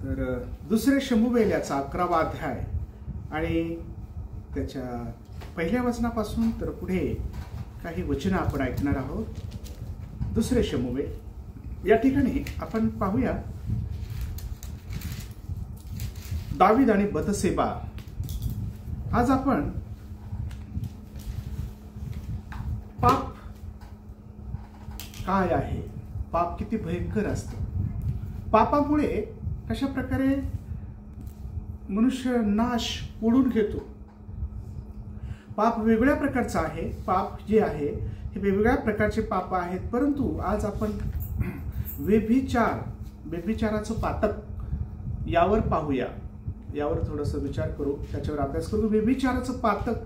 तर दुसरे शमूएल याचा 11वा अध्याय आणि त्याच्या पहिल्या वचनापासून तर पुढे काही वचनं आपण ऐकणार आहोत। दुसरे शमूएल या ठिकाणी आपण पाहूया दावीद आणि बथसेबा। आज आपण पाप काय आहे, पाप किती भयंकर असतं, पापामुळे कशा प्रकारे मनुष्य नाश ओढून घेतो। पाप वेगवेगळ्या प्रकारचा आहे, पाप जे आहे हे वेगवेगळ्या प्रकारचे पाप आहेत, परंतु आज आपण व्यभिचाराचं पातक यावर पाहूया, यावर थोडंसं विचार करू, त्याच्यावर अभ्यास करू। व्यभिचाराचं पातक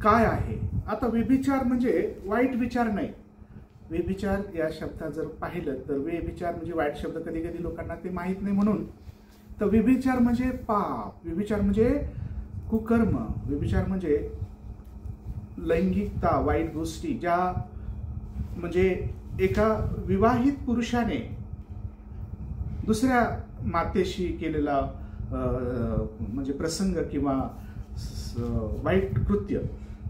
काय आहे? आता व्यभिचार म्हणजे वाईट विचार नाही। व्यभिचार या शब्दात जर पाहिलं तर व्यभिचार म्हणजे वाईट शब्द कधी कधी लोकांना ते माहीत नाही, म्हणून तर व्यभिचार म्हणजे पाप, व्यभिचार म्हणजे कुकर्म, व्यभिचार म्हणजे लैंगिकता, वाईट गोष्टी ज्या म्हणजे एका विवाहित पुरुषाने दुसऱ्या मातेशी केलेला म्हणजे प्रसंग किंवा वाईट कृत्य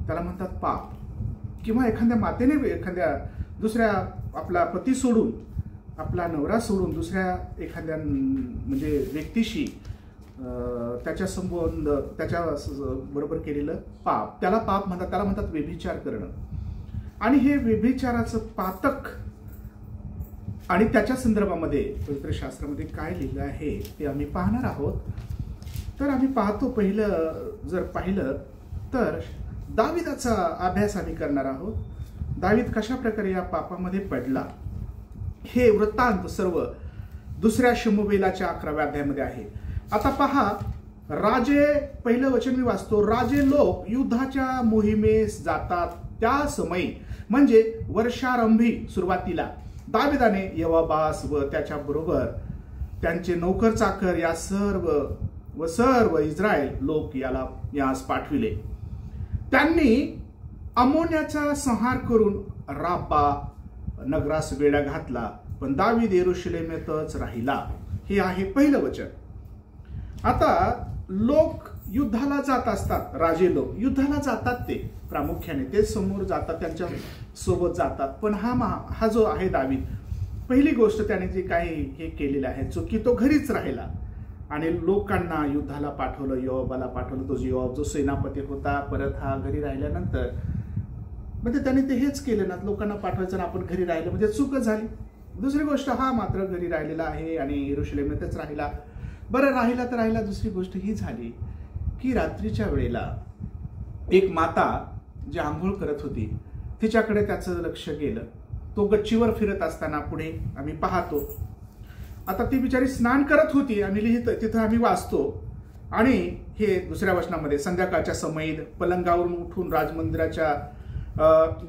त्याला म्हणतात पाप। किंवा एखाद्या मातेने एखाद्या दुसऱ्या आपला पती सोडून, आपला नवरा सोडून दुसऱ्या एखाद्या म्हणजे व्यक्तीशी त्याच्या संबंध त्याच्या बरोबर केलेलं पाप, त्याला पाप म्हणतात, त्याला म्हणतात व्यभिचार करणं। आणि हे व्यभिचाराचं पातक आणि त्याच्या संदर्भामध्ये पवित्र शास्त्रामध्ये काय लिहिलं आहे ते आम्ही पाहणार आहोत। तर आम्ही पाहतो, पहिलं जर पाहिलं तर दाविदाचा अभ्यास आम्ही करणार आहोत। दावीद कशा प्रकारे या पापामध्ये पडला हे वृत्तांत सर्व दुसऱ्या शमूएलाच्या 11व्या अध्यायामध्ये आहे। आता पहा, राजे, पहिलं वचन मी वाचतो, राजे लोक युद्धाच्या मोहिमेस जातात त्या समयी म्हणजे वर्षारंभी सुरुवातीला दाविदाने योआबास व त्याच्या बरोबर त्यांचे नौकर चाकर या सर्व इस्रायल लोक यास पाठविले। त्यांनी अमोन्याचा संहार करून राब्बा नगरास वेढा घातला, पण दावीद यरूशलेमेतच राहिला। हे आहे पहिलं वचन। आता लोक युद्धाला जात असतात, राजे लोक युद्धाला जातात, ते प्रामुख्याने ते समोर जातात, त्यांच्या सोबत जातात, पण हा जो आहे दावीद, पहिली गोष्ट त्याने जे काही हे केलेलं आहे चुकी, तो घरीच राहिला आणि लोकांना युद्धाला पाठवलं, योआबाला पाठवलं। तो योआब जो सेनापती होता, परत हा घरी राहिल्यानंतर म्हणजे त्याने ते हेच केलं ना, लोकांना पाठवायचं ना आपण घरी राहिलं म्हणजे चूक झाली। दुसरी गोष्ट, हा मात्र घरी राहिलेला आहे आणि यरूशलेमेतच राहिला। बरं, राहिला तर राहिला। दुसरी गोष्ट ही झाली की रात्रीच्या वेळेला एक माता जी आंघोळ करत होती तिच्याकडे त्याचं लक्ष गेलं। तो गच्चीवर फिरत असताना पुढे आम्ही पाहतो, आता ती बिचारी स्नान करत होती, आम्ही लिहितो तिथं आम्ही वाचतो। आणि हे दुसऱ्या वचनामध्ये संध्याकाळच्या समयीत पलंगावरून उठून राजमंदिराच्या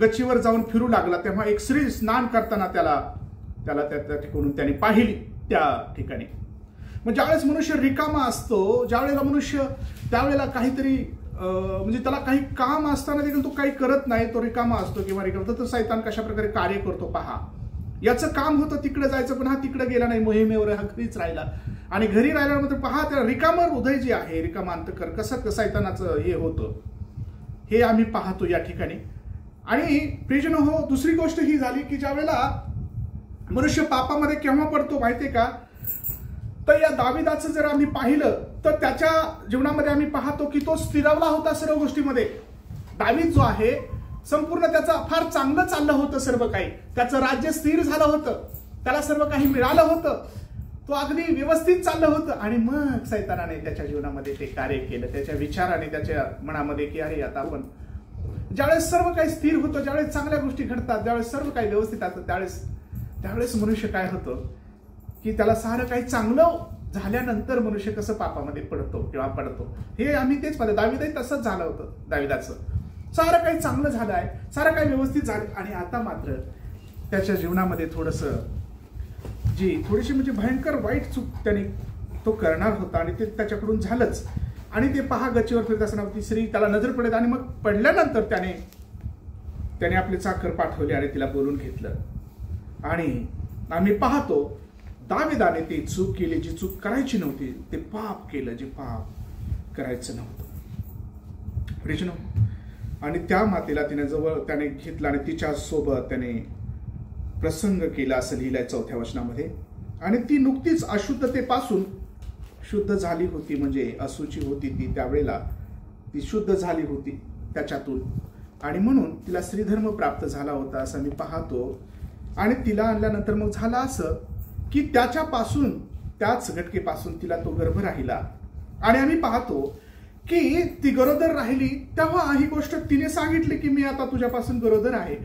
गच्चीवर जाऊन फिरू लागला, तेव्हा एक स्त्री स्नान करताना त्याला त्या ठिकाणून त्याने पाहिली। त्या ठिकाणी म्हणजे ज्यावेळेस मनुष्य रिकामा असतो, ज्यावेळेला मनुष्य त्यावेळेला काहीतरी म्हणजे त्याला काही काम असताना देखील तो काही करत नाही, तो रिकामा असतो किंवा रिकामा, तर सैतान कशा प्रकारे कार्य करतो पहा। याचं काम होतं तिकडे जायचं, पण हा तिकडे गेला नाही, मोहिमेवर हा घरीच राहिला। आणि घरी राहिल्यानंतर पहा, त्या रिकाम हृदय जे आहे, रिकामा अंतःकरण कसं सैतानाचं हे होतं हे आम्ही पाहतो या ठिकाणी। आणि प्रियजन हो, दुसरी गोष्ट ही झाली की ज्यावेळेला मनुष्य पापामध्ये केव्हा पडतो माहितीये का, तर या दाविदाचं जर आम्ही पाहिलं तर त्याच्या जीवनामध्ये आम्ही पाहतो की तो स्थिरावला होता सर्व गोष्टीमध्ये। दावीद जो आहे संपूर्ण त्याचं फार चांगलं चाललं होतं, सर्व काही त्याचं राज्य स्थिर झालं होतं, त्याला सर्व काही मिळालं होतं, तो अगदी व्यवस्थित चाललं होतं। आणि मग सैतानाने त्याच्या जीवनामध्ये ते कार्य केलं, त्याच्या विचाराने त्याच्या मनामध्ये की अरे आता आपण ज्यावेळेस सर्व काही स्थिर होतं, ज्यावेळेस चांगल्या गोष्टी घडतात, ज्यावेळेस सर्व काही व्यवस्थित असतं, त्यावेळेस मनुष्य काय होतं की त्याला सारं काही चांगलं झाल्यानंतर मनुष्य कसं पापामध्ये पडतो किंवा पडतो, हे आम्ही तेच पाहिलं। दावीदही तसंच झालं होतं, दाविदाचं सारं काही चांगलं झालं आहे, सारं काही व्यवस्थित झालं, आणि आता मात्र त्याच्या जीवनामध्ये थोडीशी म्हणजे भयंकर वाईट चूक त्याने तो करणार होता आणि ते त्याच्याकडून झालंच। आणि ते पहा, गच्चीवर फिरत असताना ती स्त्री त्याला नजर पडत आणि मग पडल्यानंतर त्याने आपले चाकर पाठवले आणि तिला बोलून घेतलं। आणि आम्ही पाहतो दाविदाने ती चूक केली जी चूक करायची नव्हती, ते पाप केलं जे पाप करायचं नव्हतं. प्रिजनो, आणि त्या मातेला त्याने घेतला आणि तिच्या सोबत त्याने प्रसंग केला असं लिहिलंय 4थ्या वचनामध्ये. आणि ती नुकतीच अशुद्धतेपासून शुद्ध झाली होती, म्हणजे अशुची होती ती, त्यावेळेला ती शुद्ध झाली होती त्याच्यातून, आणि म्हणून तिला स्त्रीधर्म प्राप्त झाला होता असं मी पाहतो. आणि तिला आणल्यानंतर मग झालं असं की त्याच्यापासून, त्याच घटकेपासून तिला तो गर्भ राहिला. आणि आम्ही पाहतो की ती गरोदर राहिली तेव्हा ही गोष्ट तिने सांगितली की मी आता तुझ्यापासून गरोदर आहे.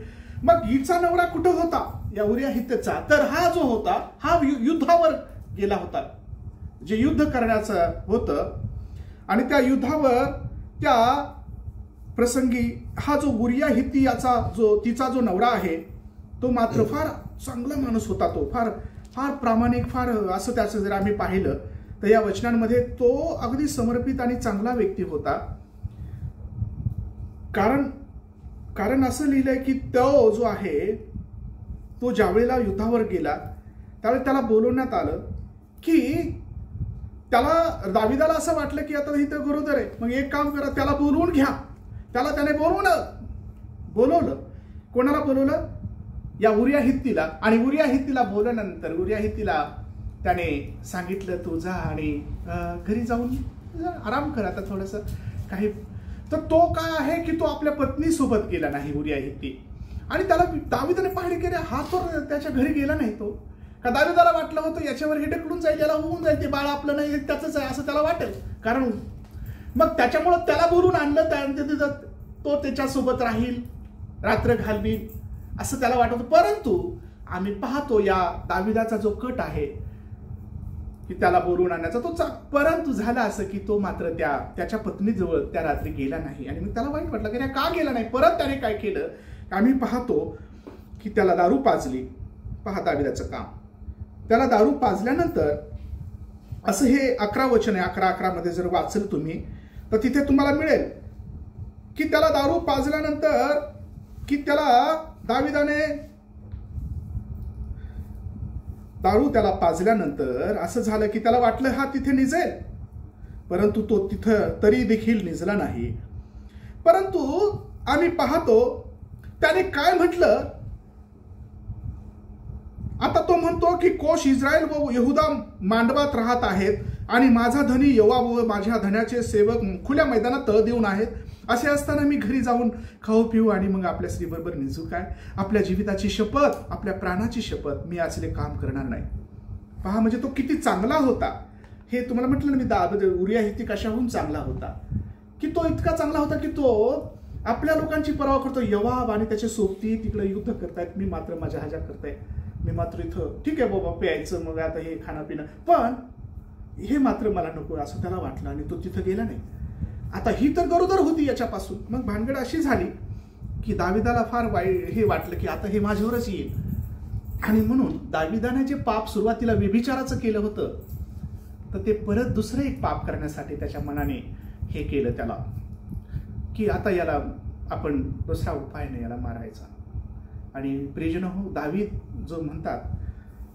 मग हिचा नवरा कुठं होता? या उरिया हित्तीचा. तर हा जो होता हा युद्धावर गेला होता, जे युद्ध करण्याचं होतं. आणि त्या युद्धावर त्या प्रसंगी हा जो उरिया हित्ती याचा तिचा जो नवरा आहे तो मात्र फार चांगला माणूस होता. तो फार फार प्रामाणिक, फार असं त्याचं जर आम्ही पाहिलं तर या वचनांमध्ये तो अगदी समर्पित आणि चांगला व्यक्ती होता. कारण असं लिहिलंय की तो जो आहे तो ज्यावेळेला युद्धावर गेला त्यावेळी त्याला बोलवण्यात आलं की त्याला, दाविदाला असं वाटलं की आता इथं गरोदर आहे, मग एक काम करा, त्याला बोलवून घ्या. त्याने बोलवलं. कोणाला बोलवलं? या उरिया हित्तीला. आणि उरिया हित्तीला बोलवल्यानंतर उरिया हित्तीला त्याने सांगितलं तू जा आणि घरी जाऊन आराम कर आता थोडंसं काही. तर तो काय आहे की तो आपल्या पत्नी सोबत गेला नाही उरिया हित्ती. आणि त्याला दाविदाने पाहिलं की हा तर त्याच्या घरी गेला नाही. तो का दाविदाला वाटलं होतं याच्यावर हे ढकलून जाईल, याला होऊन जाईल, ते बाळ आपलं नाही त्याचंच आहे असं त्याला वाटेल. कारण मग त्याच्यामुळं त्याला बोलून आणलं, तो त्याच्यासोबत राहील, रात्र घालवील असं त्याला वाटत होतं. परंतु आम्ही पाहतो या दाविदाचा जो कट आहे की त्याला बोलून आणण्याचा तो, परंतु झालं असं की तो मात्र त्याच्या पत्नीजवळ त्या रात्री गेला नाही. आणि मग त्याला वाईट वाटलं की का गेला नाही. परत त्याने काय केलं, आम्ही पाहतो की त्याला दारू पाजली. पहा दाविदाचं काम. त्याला दारू पाजल्यानंतर असं हे 11 वचन आहे, 11:11 मध्ये जर वाचलं तुम्ही तर तिथे तुम्हाला मिळेल की त्याला दारू पाजल्यानंतर की त्याला दाविदाने त्याला पाजल्यानंतर असं झालं की त्याला वाटलं हा तिथे निजेल, परंतु तो तिथं तरी देखील निजला नाही. परंतु आम्ही पाहतो त्याने काय म्हटलं. आता तो म्हणतो की कोश इस्रायल व यहुदा मांडवात राहत आहेत आणि माझा धनी योवाब व माझ्या धन्याचे सेवक खुल्या मैदानात तळ देऊन आहेत. असे असताना मी घरी जाऊन खाऊ पिऊ आणि मग आपल्या स्त्रीबरोबर निजू काय? आपल्या जीविताची शपथ, आपल्या प्राणाची शपथ, मी असले काम करणार नाही. पहा म्हणजे तो किती चांगला होता. हे तुम्हाला म्हटलं ना मी, उरिया हित्ती कशाहून चांगला होता की तो इतका चांगला होता की तो आपल्या लोकांची पर्वा करतो. योवाब आणि त्याचे सोबती तिकडे युद्ध करतायत, मी मात्र माझ्या ह्याच्या करताय, मी मात्र इथं ठीक आहे बाबा प्यायचं, मग आता हे खाणं पिणं, पण हे मात्र मला नको असं त्याला वाटलं आणि तो तिथं गेला नाही. आता ही तर गरोदर होती याच्यापासून. मग भानगड अशी झाली की दाविदाला फार हे वाटलं की आता हे माझ्यावरच येईल. आणि म्हणून दाविदाने जे पाप सुरुवातीला व्यभिचाराचं केलं होतं तर ते परत दुसरं एक पाप करण्यासाठी त्याच्या मनाने हे केलं त्याला की आता याला आपण दुसरा उपाय नाही, याला मारायचा. आणि प्रियजन हो, दावीद जो म्हणतात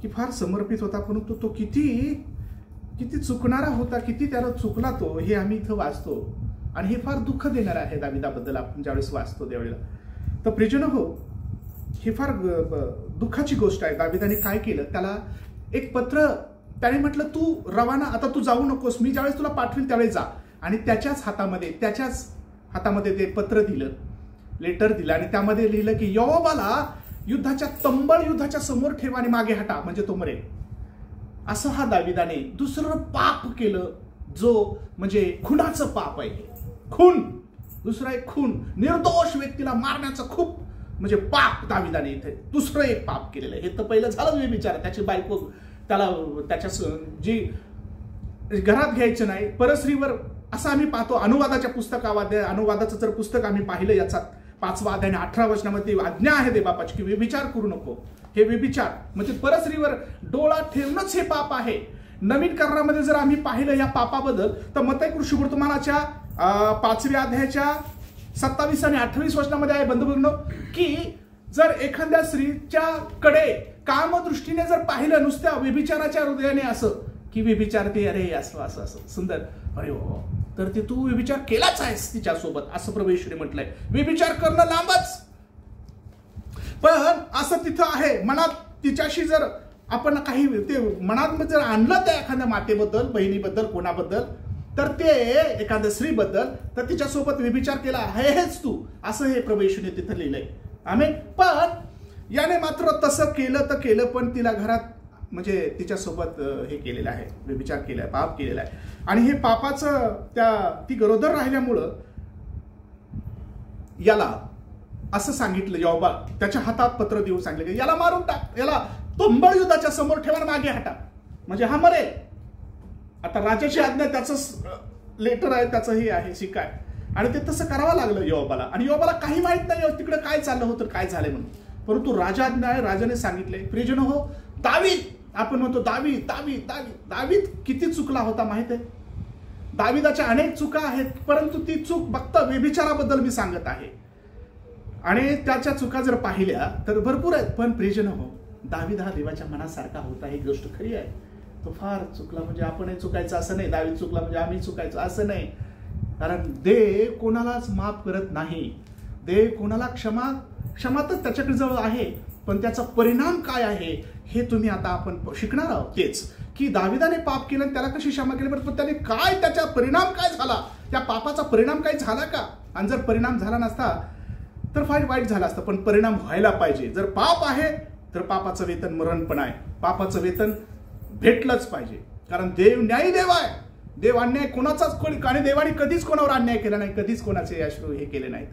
की फार समर्पित होता, परंतु तो किती चुकणारा होता, किती त्याला चुकला तो, हे आम्ही इथं वाचतो. आणि हे फार दुःख देणार आहे दाविदाबद्दल आपण ज्यावेळेस वाचतो त्यावेळेला. तर प्रियजन हो, हे फार दुःखाची गोष्ट आहे. दाविदाने काय केलं, त्याला एक पत्र त्याने म्हटलं तू रवाना, आता तू जाऊ नकोस, मी ज्यावेळेस तुला पाठवेल त्यावेळेस जा. आणि त्याच्याच हातामध्ये ते पत्र दिलं, लेटर दिलं आणि त्यामध्ये लिहिलं की योवाबाला तंबळ युद्धाच्या समोर ठेवा आणि मागे हटा म्हणजे तो मरेल. असं हा दाविदाने दुसरं पाप केलं, जो म्हणजे खुनाचं पाप आहे. खून, दुसरा एक खून, निर्दोष व्यक्तीला मारण्याचं खूप म्हणजे पाप दाविदाने इथे दुसरं एक पाप केलेलं आहे. हे तर पहिलं झालं व्यभिचार, त्याची बायको त्याला त्याच्या जी घरात घ्यायचं नाही, परस्त्रीवर, असं आम्ही पाहतो. अनुवादाचं जर पुस्तक आम्ही पाहिलं याचा 5वा अध्याय 18 वचनामध्ये आज्ञा आहे देवबापाची की व्यभिचार करू नको. हे व्यभिचार म्हणजे परस्त्रीवर डोळा ठेवणंच हे पाप आहे. नवीन करारामध्ये जर आम्ही पाहिलं या पापाबद्दल तर मत्ती कृष्णवर्तमानाच्या 5व्या अध्यायाच्या 27 आणि 28 वचनामध्ये आहे बंधुभगिनींनो की जर एखाद्या स्त्रीच्या कडे कामदृष्टीने जर पाहिलं नुसत्या व्यभिचाराच्या हृदयाने असं की व्यभिचार ते अरे असं असं असं सुंदर अरे हो, तर ते तू व्यभिचार केलाच आहेस तिच्यासोबत असं प्रभू येशूने म्हटलंय. व्यभिचार करणं लांबच, पण असं तिथं आहे मनात तिच्याशी जर आपण काही ते मनात जर आणलं त्या एखाद्या मातेबद्दल, बहिणीबद्दल, कोणाबद्दल, तर ते एखाद्या स्त्रीबद्दल, तर तिच्यासोबत व्यभिचार केला हेच तू, असं हे प्रभू येशूने तिथं लिहिलंय. आमेन. पण याने मात्र तसं केलं तर केलं, पण तिला घरात म्हणजे तिच्यासोबत हे केलेलं आहे, व्यभिचार केलाय, पाप केलेला आहे. आणि हे पापाचं ती गरोदर राहिल्यामुळं याला असं सांगितलं, योबा त्याच्या हातात पत्र देऊन सांगितलं की याला मारून टाक, याला तंबळ युद्धाच्या समोर ठेवा, मागे हटा, म्हणजे हा मरेल. आता राजाची आज्ञा, त्याचं लेटर आहे, त्याचं हे आहे, शिक्का आहे, आणि ते तसं करावं लागलं योबाला. आणि योबाला काही माहित नाही तिकडे काय चाललं होतं, काय झालंय म्हणून, परंतु राजा आज्ञा आहे, राजाने सांगितलंय. प्रियजन हो, दावीद, आपण म्हणतो दावीद दावीद दावीद, दावीद किती चुकला होता माहित आहे. दाविदाच्या अनेक चुका आहेत, परंतु ती चूक फक्त व्यभिचाराबद्दल मी सांगत आहे, आणि त्याच्या चुका जर पाहिल्या तर भरपूर आहेत. पण प्रियजन हो, दावीद हा देवाच्या मनासारखा होता, ही गोष्ट खरी आहे. तो फार चुकला म्हणजे आपणही चुकायचं असं नाही, दावीद चुकला म्हणजे आम्ही चुकायचं असं नाही. कारण देव कोणालाच माफ करत नाही. देव कोणाला क्षमा तर त्याच्याकडे जवळ आहे, पण त्याचा परिणाम काय आहे हे तुम्ही आता आपण शिकणार आहोत. तेच की दाविदाने पाप केलं, त्याला कशी क्षमा केली, पण त्याने काय, त्याचा परिणाम काय झाला, त्या पापाचा परिणाम काय झाला का. आणि जर परिणाम झाला नसता तर फार वाईट झाला असतं, पण परिणाम व्हायला पाहिजे. जर पाप आहे तर पापाचं वेतन मरण पण आहे, पापाचं वेतन भेटलंच पाहिजे. कारण देव न्यायी देव आहे. देव अन्याय कोणाचाच, आणि देवाने कधीच कोणावर अन्याय केला नाही, कधीच कोणाचे अश्रू हे केले नाहीत.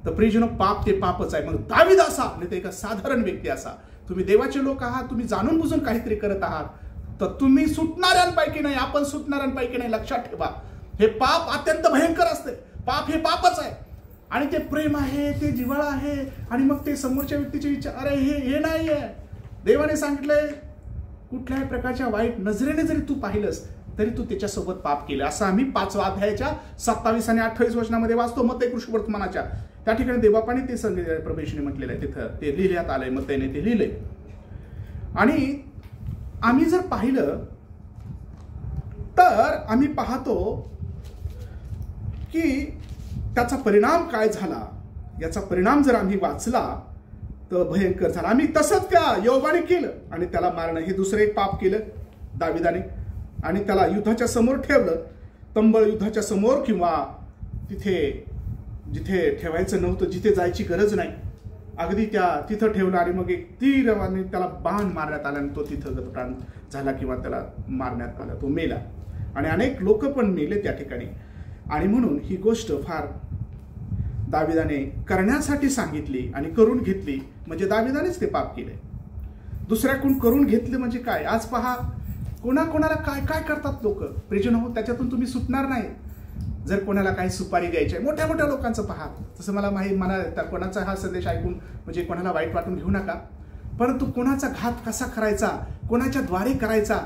तर प्रियजनो, पाप ते पापच आहे. मग दावीद असा नाही तर एका साधारण व्यक्ती असा, तुम्ही देवाचे लोक आहात, तुम्ही जाणून बुजून काहीतरी करत आहात, तर तुम्ही सुटणाऱ्यांपैकी नाही, आपण सुटणाऱ्यांपैकी नाही. लक्षात ठेवा, हे पाप अत्यंत भयंकर असते. पाप हे पापच आहे, आणि ते प्रेम आहे, ते जिव्हाळा आहे, आणि मग ते समोरच्या व्यक्तीचे विचार, अरे हे नाही आहे. देवाने सांगितलंय, कुठल्याही प्रकारच्या वाईट नजरेने जरी तू पाहिलंस तरी तू त्याच्यासोबत पाप केलं. असं आम्ही 5व्या अध्यायाच्या 27 आणि 28 वचनामध्ये वाचतो. मत्तई कृष्ण वर्तमानाच्या त्या ठिकाणी देवापाने ते सांगितलेलं, प्रभू येशूने म्हटलेलं आहे, तिथं ते लिहिण्यात आलंय, मत्तईने ते लिहिलंय. आणि आम्ही जर पाहिलं तर आम्ही पाहतो की त्याचा परिणाम काय झाला. याचा परिणाम जर आम्ही वाचला तर भयंकर झाला. आम्ही तसंच त्या योबाने केलं, आणि त्याला मारणं हे दुसरं एक पाप केलं दाविदाने, आणि त्याला युद्धाच्या समोर ठेवलं, तंबळ युद्धाच्या समोर, किंवा जिथे ठेवायचं नव्हतं, जिथे जायची गरज नाही, अगदी तिथं ठेवलं. आणि मग एक तीराने त्याला बाण मारण्यात आला, आणि तो तिथं गतप्राण झाला, किंवा त्याला मारण्यात आला, तो मेला. आणि अनेक लोक पण मेले त्या ठिकाणी. आणि म्हणून ही गोष्ट फार दाविदाने करण्यासाठी सांगितली आणि करून घेतली, म्हणजे दाविदानेच ते पाप केले. दुसऱ्याकडून करून घेतले म्हणजे काय. आज पहा, कोणाला काय काय करतात लोक. प्रियजन हो, त्याच्यातून तुम्ही सुटणार नाही. जर कोणाला काही सुपारी द्यायची आहे, मोठ्या मोठ्या लोकांचं पहा, तसं मला कोणाचा हा संदेश ऐकून म्हणजे कोणाला वाईट वाटून घेऊ नका, परंतु कोणाचा घात कसा करायचा, कोणाच्या द्वारे करायचा,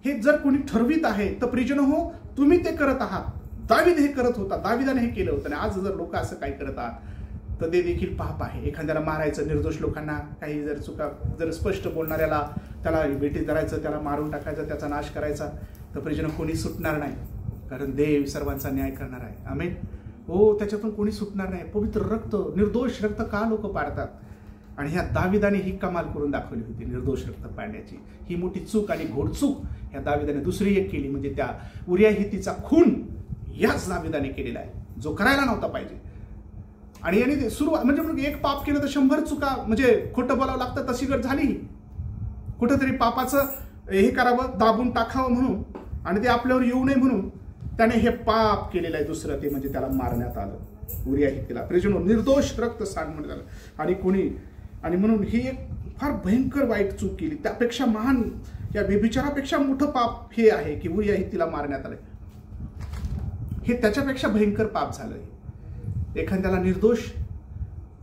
हे जर कोणी ठरवित आहे तर प्रियजन हो, तुम्ही ते करत आहात. दावीद हे करत होता, दाविदाने हे केलं होतं. आणि आज जर लोक असं काही करत आहात तर ते देखील पाप आहे. एखाद्याला मारायचं, निर्दोष लोकांना काही जर चुका, जर स्पष्ट बोलणाऱ्याला त्याला बेटी धरायचं, त्याला मारून टाकायचं, त्याचा नाश करायचा, तर प्रियजन कोणी सुटणार नाही. कारण देव सर्वांचा न्याय करणार आहे. आमेन. हो, त्याच्यातून कोणी सुटणार नाही. पवित्र रक्त, निर्दोष रक्त का लोक पाडतात. आणि ह्या दाविदाने ही कमाल करून दाखवली होती, निर्दोष रक्त पाडण्याची. ही मोठी चूक आणि घोडचूक ह्या दाविदाने दुसरी एक केली, म्हणजे त्या उरिया हितीचा खून याच दाविदाने केलेला आहे, जो करायला नव्हता पाहिजे. आणि याने सुरुवात म्हणजे एक पाप केलं तर 100 चुका, म्हणजे खोटं बोलावं लागतं, तशी गट झाली. कुठंतरी पापाचं हे करावं, दाबून टाकावं म्हणून, आणि ते आपल्यावर येऊ नये म्हणून त्याने हे पाप केलेलं आहे. दुसरं ते म्हणजे त्याला मारण्यात आलं, उरिया हितीला. प्रियजनो, निर्दोष रक्त सांडण्यात आलं. आणि म्हणून ही एक फार भयंकर वाईट चूक केली. त्यापेक्षा महान, या व्यभिचारापेक्षा मोठं पाप हे आहे की उरिया हितीला मारण्यात आलंय. हे त्याच्यापेक्षा भयंकर पाप झालंय. एखाद्याला निर्दोष,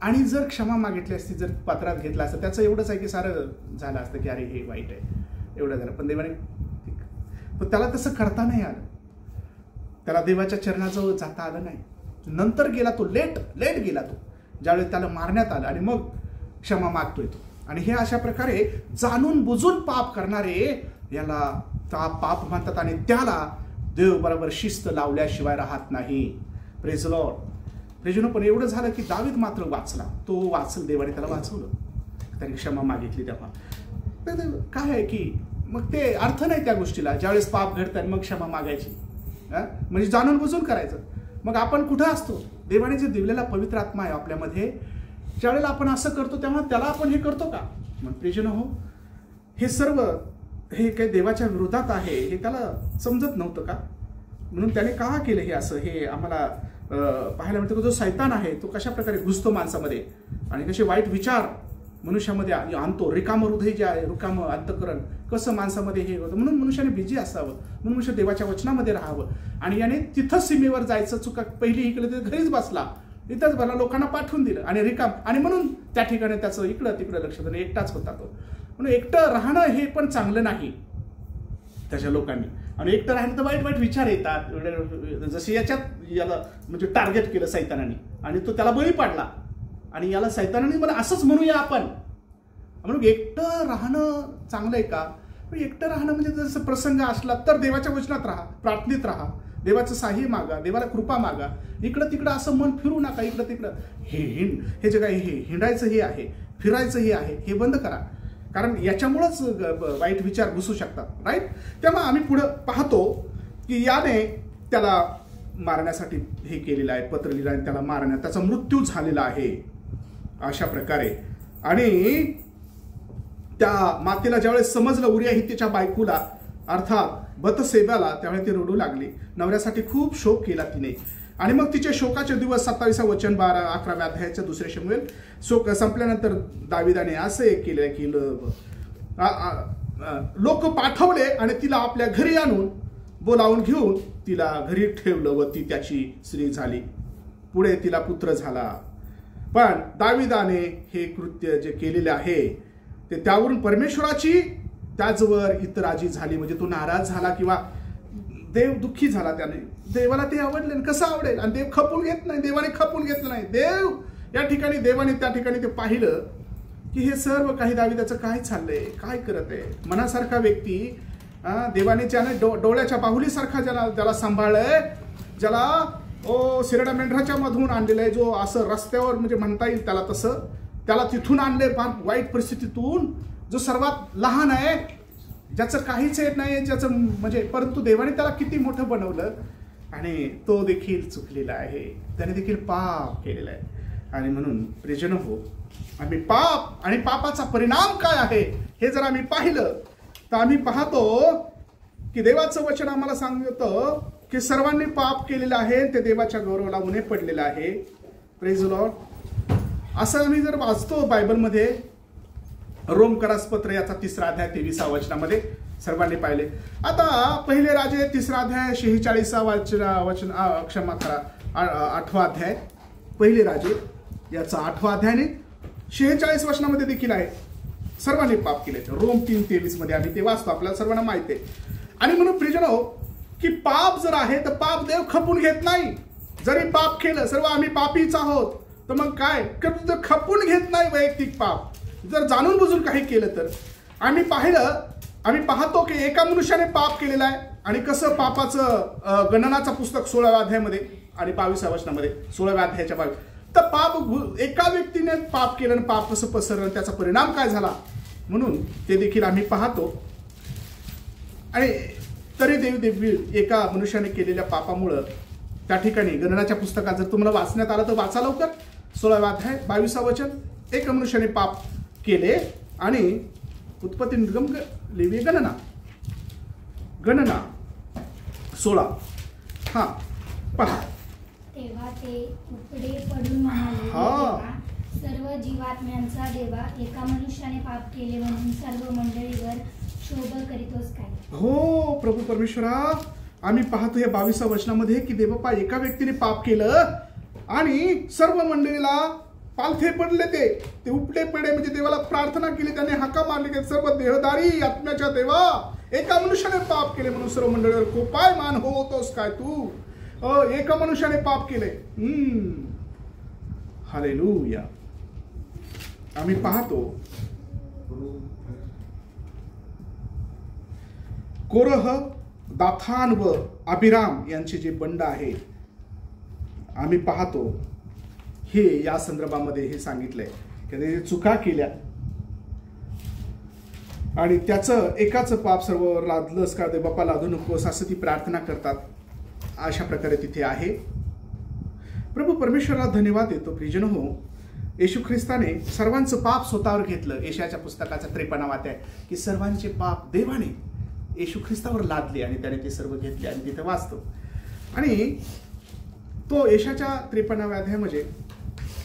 आणि जर क्षमा मागितली असती, जर पात्रात घेतला असतं, त्याचं एवढंच आहे की सारं झालं असतं की अरे हे वाईट आहे, एवढं झालं. पण देवाने, पण त्याला तसं करता नाही आलं. त्याला देवाच्या चरणाजवळ जाता आलं नाही. नंतर गेला तो, लेट गेला तो, ज्यावेळेस त्याला मारण्यात आलं, आणि मग क्षमा मागतोय तो. आणि हे अशा प्रकारे जाणून बुजून पाप करणारे याला पाप म्हणतात आणि त्याला देव बरोबर शिस्त लावल्याशिवाय राहत नाही. Praise Lord. प्रेजनो, पण एवढं झालं की दावीद मात्र वाचला. तो वाचल, देवाने त्याला वाचवलं, त्याने क्षमा मागितली. तेव्हा काय आहे की मग ते अर्थ नाही त्या गोष्टीला, ज्यावेळेस पाप घडतात मग क्षमा मागायची, म्हणजे जाणून बुजून करायचं. मग आपण कुठं असतो? देवाने जे दिलेला पवित्र आत्मा आहे आपल्यामध्ये, ज्यावेळेला आपण असं करतो तेव्हा त्याला आपण हे करतो का? मग प्रियजन हो, हे सर्व हे काही देवाच्या विरोधात आहे हे त्याला समजत नव्हतं का? म्हणून त्याने का केलं हे असं, हे आम्हाला पाहायला मिळतं. जो सैतान आहे तो कशा प्रकारे घुसतो माणसामध्ये आणि कसे वाईट विचार मनुष्यामध्ये आणतो. रिकामं हृदय जे आहे, रिकामं अंतःकरण कसं माणसामध्ये हे होतं. म्हणून मनुष्याने बिझी असावं, म्हणून मनुष्य देवाच्या वचनामध्ये राहावं. आणि याने तिथं सीमेवर जायचं, चुका पहिली इकडे तर घरीच बसला, इथंच भरला, लोकांना पाठवून दिलं आणि रिकाम, आणि म्हणून त्या ठिकाणी त्याचं इकडं तिकडं लक्ष देणं, एकटाच होता तो. म्हणून एकटं राहणं हे पण चांगलं नाही त्याच्या लोकांनी. आणि एकटं राहिलं तर वाईट वाईट विचार येतात, जसे याला म्हणजे टार्गेट केलं सैतानाने आणि तो त्याला बळी पाडला. आणि याला सैतानाने मला असंच म्हणूया आपण, म्हणून एकटं राहणं चांगलं आहे का? एकटं राहणं म्हणजे जसं प्रसंग असला तर देवाच्या वचनात राहा, प्रार्थनेत राहा, देवाचं साह्य मागा, देवाला कृपा मागा. इकडं तिकडं असं मन फिरू नका, इकडं तिकडं हे जे काही हे हिंडायचं हे आहे, फिरायचं हे आहे, हे बंद करा. कारण याच्यामुळंच वाईट विचार घुसू शकतात, राईट? तेव्हा आम्ही पुढं पाहतो की याने त्याला मारण्यासाठी हे केलेलं आहे, पत्र लिहिलं आणि त्याला मारण्यात त्याचा मृत्यू झालेला आहे अशा प्रकारे. आणि त्या मातेला ज्यावेळेस समजलं उरिया हित्तीच्या बायकोला अर्थात बतसेबाला, त्यावेळेस ती रडू लागली. नवऱ्यासाठी खूप शोक केला तिने. आणि मग तिचे शोकाचे दिवस 27 वचन 11 अध्यायाचे 2 शमूएल शोक संपल्यानंतर दाविदाने असे केले की लोक पाठवले आणि तिला आपल्या घरी आणून बोलावून घेऊन तिला घरी ठेवलं व ती त्याची स्त्री झाली. पुढे तिला पुत्र झाला. पण दाविदाने हे कृत्य जे केलेले आहे ते त्यावरून परमेश्वराची त्याचवर इतराजी झाली. म्हणजे तो नाराज झाला किंवा देव दुःखी झाला. त्याने देवाला ते आवडले, कसं आवडेल? आणि देव खपून घेत नाही, देवाने खपून घेतलं नाही. देव या ठिकाणी, देवाने त्या ठिकाणी ते पाहिलं की हे सर्व काही दाविदाचं काय चाललंय, काय करत आहे. मनासारखा व्यक्ती, देवाने ज्याने डोळ्याच्या बाहुलीसारखा ज्याला सांभाळलंय, ज्याला शिरडा मेंढराच्या मधून आणलेलं आहे, जो असं रस्त्यावर म्हणजे म्हणता येईल त्याला तसं, त्याला तिथून आणले फार वाईट परिस्थितीतून, जो सर्वात लहान आहे, ज्याचं काहीच येत नाही, ज्याचं म्हणजे, परंतु देवाने त्याला किती मोठं बनवलं आणि तो देखील चुकलेला आहे, त्याने देखील पाप केलेला आहे. आणि म्हणून प्रियजन हो, आम्ही पाप आणि पापाचा परिणाम काय आहे हे जर आम्ही पाहिलं तर आम्ही पाहतो की देवाचं वचन आम्हाला सांगतं की सर्वांनी पाप केलेलं आहे, ते देवाच्या गौरवाला उणे पडलेलं आहे. Praise Lord. असं आम्ही जर वाचतो बायबलमध्ये, रोमकरास पत्र याचा 3 अध्याय 23 वचनामध्ये सर्वांनी पाहिले. आता पहिले राजे 3 अध्याय 46 वचन, क्षमा करा, 8 अध्याय, पहिले राजे याचा 8 अध्यायाने 46 वचनामध्ये देखील आहे सर्वांनी पाप केले. रोम 3:23 मध्ये आम्ही ते वाचतो, आपल्याला सर्वांना माहिती आहे. आणि म्हणून प्रियजनो की पाप जर आहे तर पाप देव खपून घेत नाही. जरी पाप केलं, सर्व आम्ही पापीच आहोत, तर मग काय जर खपून घेत नाही वैयक्तिक पाप, जर जाणून बुजून काही केलं तर. आम्ही पाहतो की एका मनुष्याने पाप केलेलं आहे. आणि कसं पापाचं गणनाचं पुस्तक 16व्या अध्यायामध्ये आणि 22व्या वचनामध्ये, 16व्या अध्यायाच्या 22, तर पाप एका व्यक्तीने पाप केलं आणि पाप कसं पसरलं, त्याचा परिणाम काय झाला म्हणून ते देखील आम्ही पाहतो. आणि तरी देवी एका मनुष्याने केलेल्या पापामुळं त्या ठिकाणी गणनाच्या पुस्तकात जर तुम्हाला वाचण्यात आलं तर वाचा लवकर, 16व्या अध्याय 22 वचन. एका मनुष्याने पाप केले आणि उत्पत्ती निर्गम लेवी गणना 16. हा पहा. तेव्हा ते उपडे पडून म्हणाले, सर्व जीवात्म्यांचा देवा, एका मनुष्याने पाप केले म्हणून सर्व मंडळीवर शोभ करीतोस काय? हो प्रभू परमेश्वरा, आम्ही पाहतो या 22व्या वचनामध्ये की देवबापा एका व्यक्तीने पाप केलं आणि सर्व मंडळीला पालथे पडले. ते उपटे पडे म्हणजे देवाला प्रार्थना केली, त्याने हाका मारले की सर्व देहदारी आत्म्याच्या देवा, एका मनुष्याने पाप केले म्हणून सर्व मंडळीवर कोपायमान होतोस काय तू? एका मनुष्याने पाप केले. हालेलुया. आम्ही पाहतो कोरह, दाथान व अबिराम यांचे जे बंड आहे आम्ही पाहतो, हे या संदर्भामध्ये हे सांगितलंय की ते चुका केल्या आणि त्याचं एकाचं पाप सर्वांवर लादलंस का, ते बाप्पा लादू नकोस असं ती प्रार्थना करतात. अशा प्रकारे तिथे आहे. प्रभू परमेश्वराला धन्यवाद देतो. प्रियजन हो, येशू ख्रिस्ताने सर्वांचं पाप स्वतःवर घेतलं. यशाच्या पुस्तकाचा 53 वाक्य आहे की सर्वांचे पाप देवाने येशू ख्रिस्तावर लादले आणि त्याने ते सर्व घेतले. आणि तिथे वाचतो आणि तो यशाच्या 53व्या अध्यायामध्ये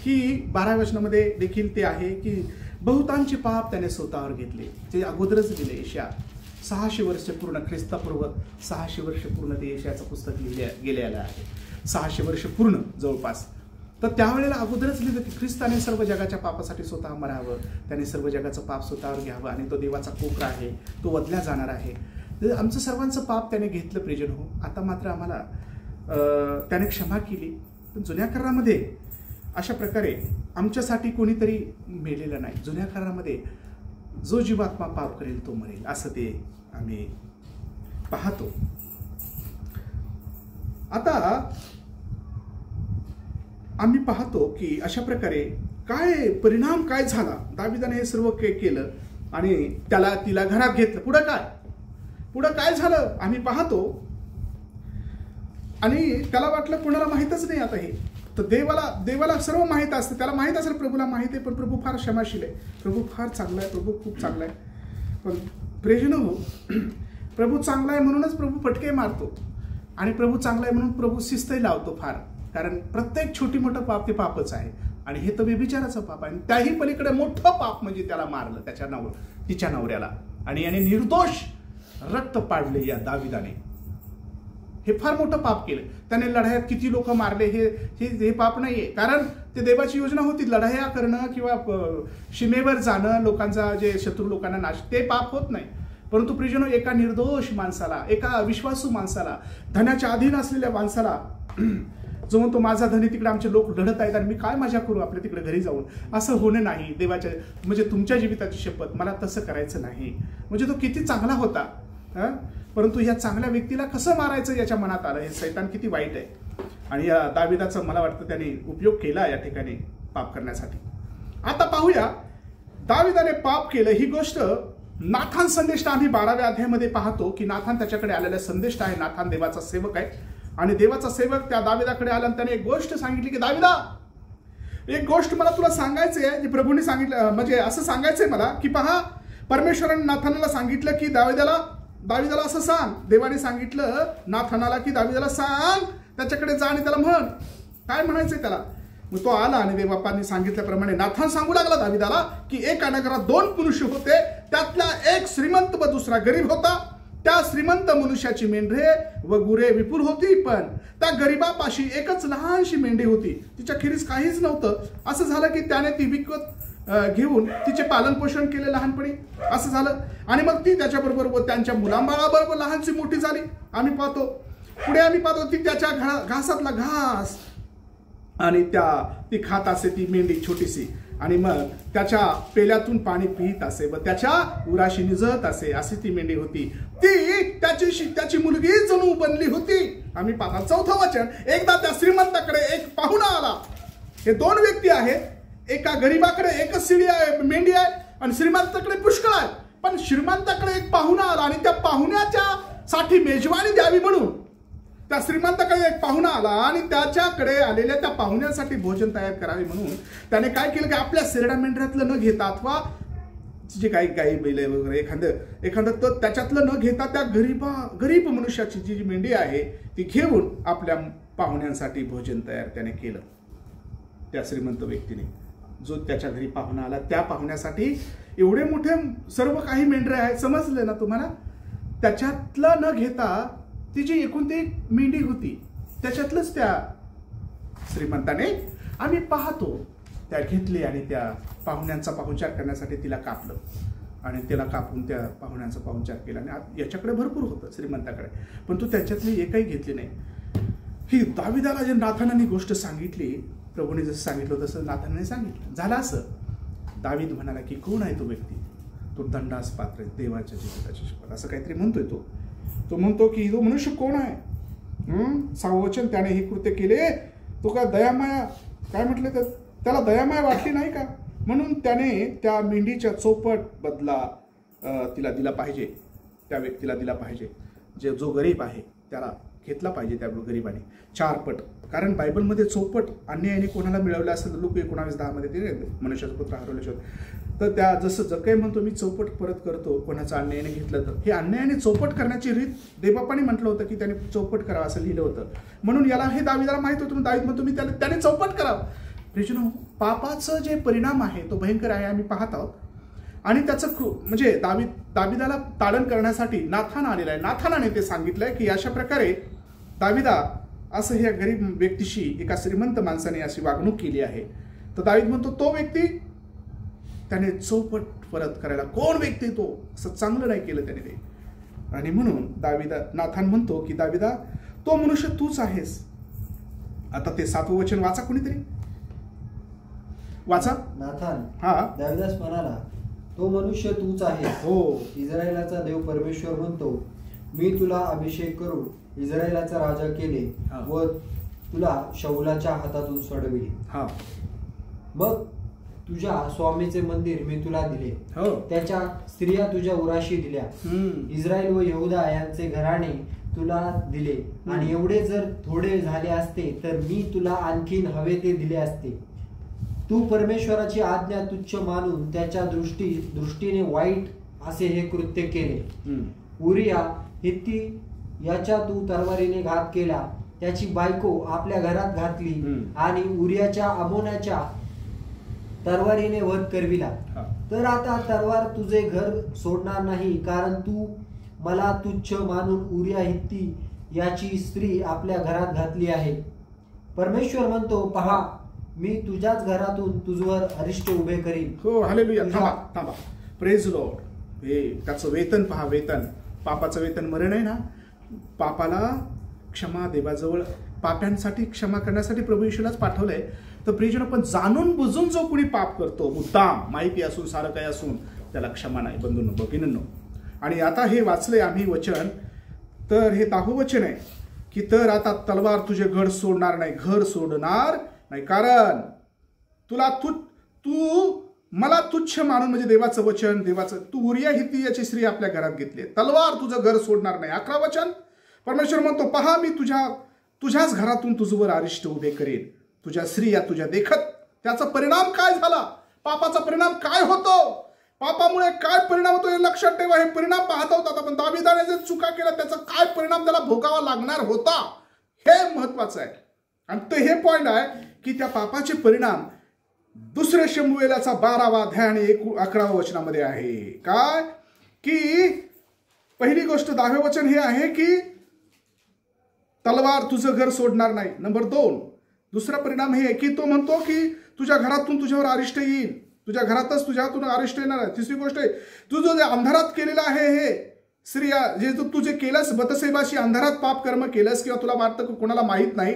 की 12व्या वचनामध्ये देखील ते आहे की बहुतांचे पाप त्याने स्वतःवर घेतले. ते अगोदरच लिहिले. यशा 600 वर्ष पूर्ण, ख्रिस्तापूर्व 600 वर्ष पूर्ण ते यशाचं पुस्तक गेलेलं आहे. 600 वर्ष पूर्ण जवळपास. तर त्यावेळेला अगोदरच लिहिलं की ख्रिस्ताने सर्व जगाच्या पापासाठी स्वतः मरावं, त्याने सर्व जगाचं पाप स्वतःवर घ्यावं आणि तो देवाचा कोपरा आहे, तो वदल्या जाणार आहे. आमचं सर्वांचं पाप त्याने घेतलं. प्रियजन हो, आता मात्र आम्हाला त्याने क्षमा केली. पण जुन्या करारामध्ये अशा प्रकारे आमच्यासाठी कोणीतरी मेलेलं नाही. जुन्या करारामध्ये जो जीवात्मा पाप करेल तो मरेल असं ते आम्ही पाहतो. आता आम्ही पाहतो की अशा प्रकारे काय परिणाम काय झाला. दाविदाने हे सर्व केलं आणि तिला घरात घेतलं. पुढं काय झालं आम्ही पाहतो. आणि त्याला वाटलं कुणाला माहीतच नाही आता हे. तर देवाला सर्व माहीत असतं. त्याला माहीत असेल, प्रभूला माहीत आहे, पण प्रभू फार क्षमाशील आहे, प्रभू फार चांगला आहे, प्रभू खूप चांगला आहे. पण प्रियजन हो, प्रभू चांगला आहे म्हणूनच प्रभू फटके मारतो आणि प्रभू चांगला आहे म्हणून प्रभू शिस्तही लावतो फार. कारण प्रत्येक छोटी मोठं पाप ते पापच आहे आणि हे तर व्यभिचाराचं पाप आहे. आणि त्याही पलीकडे मोठं पाप म्हणजे त्याला मारलं तिच्या नवऱ्याला आणि याने निर्दोष रक्त पाडले. या दाविदाने हे फार मोठं पाप केलं. त्याने लढायात किती लोक मारले हे पाप नाहीये. कारण ते देवाची योजना होती, लढाया करणं किंवा सीमेवर जाणं, लोकांचा जे शत्रू लोकांना नाश, ते पाप होत नाही. परंतु प्रियजनो, एका निर्दोष माणसाला, एका विश्वासू माणसाला, धनाच्या अधीन असलेल्या माणसाला, जो म्हणतो माझा धनी तिकडे आमचे लोक लढत आहेत आणि मी काय मजा करू आपल्या तिकडे घरी जाऊन, असं होणं नाही. देवाच्या म्हणजे तुमच्या जीविताची शपथ, मला तसं करायचं नाही. म्हणजे तो किती चांगला होता, परंतु या चांगल्या व्यक्तीला कसं मारायचं याच्या मनात आलं. हे सैतान किती वाईट आहे. आणि या दाविदाचा मला वाटतं त्याने उपयोग केला या ठिकाणी पाप करण्यासाठी. आता पाहूया, दाविदाने पाप केलं ही गोष्ट नाथान संदेश आम्ही 12व्या अध्यायामध्ये पाहतो की नाथान त्याच्याकडे आलेला संदेश आहे. नाथान देवाचा सेवक आहे आणि देवाचा सेवक त्या दाविदाकडे आला आणि त्याने एक गोष्ट सांगितली की दाविदा, एक गोष्ट मला तुला सांगायची आहे, जी प्रभूने सांगितलं, म्हणजे असं सांगायचंय मला की पहा, परमेश्वराने नाथानाला सांगितलं की दाविदाला असं सांग. देवाने सांगितलं नाथानाला की दाविदाला सांग, त्याच्याकडे जा आणि त्याला म्हण. काय म्हणायचंय त्याला? मग तो आला आणि देवबापांनी सांगितल्याप्रमाणे नाथान सांगू लागला दाविदाला की एका नगरात 2 मनुष्य होते, त्यातला एक श्रीमंत व दुसरा गरीब होता. त्या श्रीमंत मनुष्याची मेंढरे व गुरे विपुल होती, पण त्या गरीबापाशी एकच लहानशी मेंढी होती, तिच्या खेरीज काहीच नव्हतं. असं झालं की त्याने ती विकत घेऊन तिचे पालन पोषण केले लहानपणी, असं झालं. आणि मग ती त्याच्याबरोबर व त्यांच्या मुलांबाळाबरोबर लहानशी मोठी झाली. आम्ही पाहतो ती त्याच्या घासातला घास आणि ती खात असे, ती मेंढी छोटीशी, आणि मग त्याच्या पेल्यातून पाणी पित असे व त्याच्या उराशी निजत असे, अशी ती मेंढी होती. ती त्याची मुलगी जणू बनली होती. आम्ही पाहतो 4थं वचन, एकदा त्या श्रीमंताकडे एक पाहुणा आला. हे 2 व्यक्ती आहेत. एका गरीबाकडे एकच शिडी आहे, मेंढी आहे, आणि श्रीमंताकडे पुष्कळ आहे. पण श्रीमंताकडे एक पाहुणा आला आणि त्या पाहुण्याच्या साठी मेजवानी द्यावी म्हणून त्या श्रीमंताकडे एक पाहुणा आला आणि त्याच्याकडे आलेल्या त्या पाहुण्यासाठी भोजन तयार करावे म्हणून त्याने काय केलं की आपल्या शेरडा मेंढऱ्यातलं न घेता अथवा जे काही गाई बैल वगैरे एखादं तर त्याच्यातलं न घेता त्या गरीब मनुष्याची जी मेंढी आहे ती घेऊन आपल्या पाहुण्यांसाठी भोजन तयार त्याने केलं. त्या श्रीमंत व्यक्तीने, जो त्याच्या घरी पाहुणा आला, त्या पाहुण्यासाठी एवढे मोठे सर्व काही मेंढरे आहेत, समजले ना तुम्हाला? त्याच्यातलं न घेता ती जी एकूण ती मेंढी होती त्याच्यातलंच त्या श्रीमंताने आम्ही पाहतो त्या घेतली आणि त्या पाहुण्यांचा पाहुणचार करण्यासाठी तिला कापलं आणि तिला कापून त्या पाहुण्यांचा पाहुणचार केला. आणि याच्याकडे भरपूर होतं श्रीमंताकडे, पण तो त्याच्यातली एकही घेतली नाही. ही दाविदाला जे नाथानाने गोष्ट सांगितली, प्रभूने जसं सांगितलं तसं नाथानाने सांगितलं. झालं असं, दावीद म्हणाला की कोण आहे तो व्यक्ती? तो दंडास पात्र आहे, देवाच्या जीविताची शपथ, असं काहीतरी म्हणतोय तो म्हणतो की तो मनुष्य कोण आहे, 6वं वचन, त्याने हे कृत्य केले, तो का दयामाया, काय म्हटलं तर त्याला दयामाया वाटली नाही का, म्हणून त्याने त्या मेंढीच्या चौपट बदला तिला दिला पाहिजे, त्या व्यक्तीला दिला पाहिजे, जो गरीब आहे त्याला घेतला पाहिजे त्या गरीबाने 4 पट. कारण बायबलमध्ये चौपट अन्यायाने कोणाला मिळवलं असेल, लोक 19:10 ते मनुष्याचा पुत्र हरवले शोध, तर त्या जसं जकाई म्हणतो मी चौपट परत करतो कोणाचा अन्यायाने घेतलं तर, हे अन्यायाने चौपट करण्याची रीत देवबापाने म्हटलं होतं की त्याने चौपट करावं असं लिहिलं होतं, म्हणून याला हे दाविदाला माहित होतं, दावीद म्हणतो मी त्याने चौपट करावं. प्रियजनो, पापाचं जे परिणाम आहे तो भयंकर आहे, आम्ही पाहत आहोत. आणि त्याचं म्हणजे दाविदाला ताडण करण्यासाठी नाथान आलेला आहे. नाथानाने ते सांगितलंय की अशा प्रकारे दाविदा असं ह्या गरीब व्यक्तीशी एका श्रीमंत माणसाने अशी वागणूक केली आहे. तर दावीद म्हणतो तो व्यक्ती त्याने चौपट परत करायला, कोण व्यक्ती तो, असं चांगलं नाही केलं त्याने ते. आणि म्हणून नाथान म्हणतो की दाविदा तो मनुष्य तूच आहेस. आता ते 7वं वचन वाचा, कोणीतरी वाचा. नाथान दाविदास म्हणाला तो मनुष्य तूच आहेस. हो. इस्रायलाचा देव परमेश्वर म्हणतो मी तुला अभिषेक करून इस्रायलाचा राजा केले व तुला शौलाच्या हातातून सोडविले. मग तुझ्या स्वामीचे मंदिर मी तुला दिले, त्याच्या स्त्रिया तुझ्या उराशी दिल्या, इस्रायल व यहुदा यांचे घराणे तुला दिले, आणि एवढे जर थोडे झाले असते तर मी तुला आणखीन हवे ते दिले असते. तू परमेश्वराची आज्ञा तुच्छ मानून त्याच्या दृष्टीने वाईट असे हे कृत्य केले. उरिया हित्ती याच्या तू तलवारीने घात केला, त्याची बायको आपल्या घरात घातली आणि उरियाच्या अमोनाच्या तलवारीने वध करविला. तर आता तलवार तुझे घर सोडणार नाही, कारण तू मला तुच्छ मानून उरिया हित्ती याची स्त्री आपल्या घरात घातली आहे. परमेश्वर म्हणतो पहा मी तुझ्याच घरातून तुझवर अरिष्ट उभे करीन. हो, हालेलुया. थांबा. Praise Lord. हे त्याचं वेतन पहा, वेतन, पापाचं वेतन मरण आहे ना. पापाला क्षमा देवाजवळ, पाप्यांसाठी क्षमा करण्यासाठी प्रभू येशूलाच पाठवलंय. तर प्रियजन, पण जाणून बुजून जो कुणी पाप करतो, मुद्दाम माहिती असून सारं काही असून, त्याला क्षमा नाही. बंधूंनो, भगिनींनो, आणि आता हे वाचलंय आम्ही वचन, तर हे 10वं वचन आहे की तर आता तलवार तुझे घर सोडणार नाही, कारण तू मला तुच्छ मानून, म्हणजे देवाचं वचन, तू उरिया हित्ती याची स्त्री आपल्या घरात घेतली, तलवार तुझं घर सोडणार नाही. 11 वचन, परमेश्वर म्हणतो पहा मी तुझ्याच घरातून तुझवर अरिष्ट उभे करेन, तुझ्या स्त्रिया तुझ्या देखत. त्याचा परिणाम काय झाला, पापाचा परिणाम काय होतो, पापामुळे काय परिणाम होतो हे लक्षात ठेवा. हे परिणाम पाहत आहोत आपण. दाविदाने जे चुका केला त्याचा काय परिणाम त्याला भोगावा लागणार होता, हे महत्वाचं आहे. आणि ते हे पॉइंट आहे की त्या पापाचे परिणाम 2 शमूएलाचा 12वा अध्याय आणि 11व्या वचनामध्ये आहे. काय की पहिली गोष्ट 10वे वचन हे आहे की तलवार तुझं घर सोडणार नाही. नंबर 2, दुसरा परिणाम हे की तो म्हणतो की तुझ्या घरातून तुझ्यावर अरिष्ट येईल, तुझ्या घरातच तुझ्यातून अरिष्ट येणार आहे. तिसरी गोष्ट आहे तुझं जे अंधारात केलेलं आहे, हे स्त्रिया जे तू जे केलंस, बतसेबाशी अंधारात पाप कर्म केलंस, किंवा तुला वाटतं की कोणाला माहीत नाही,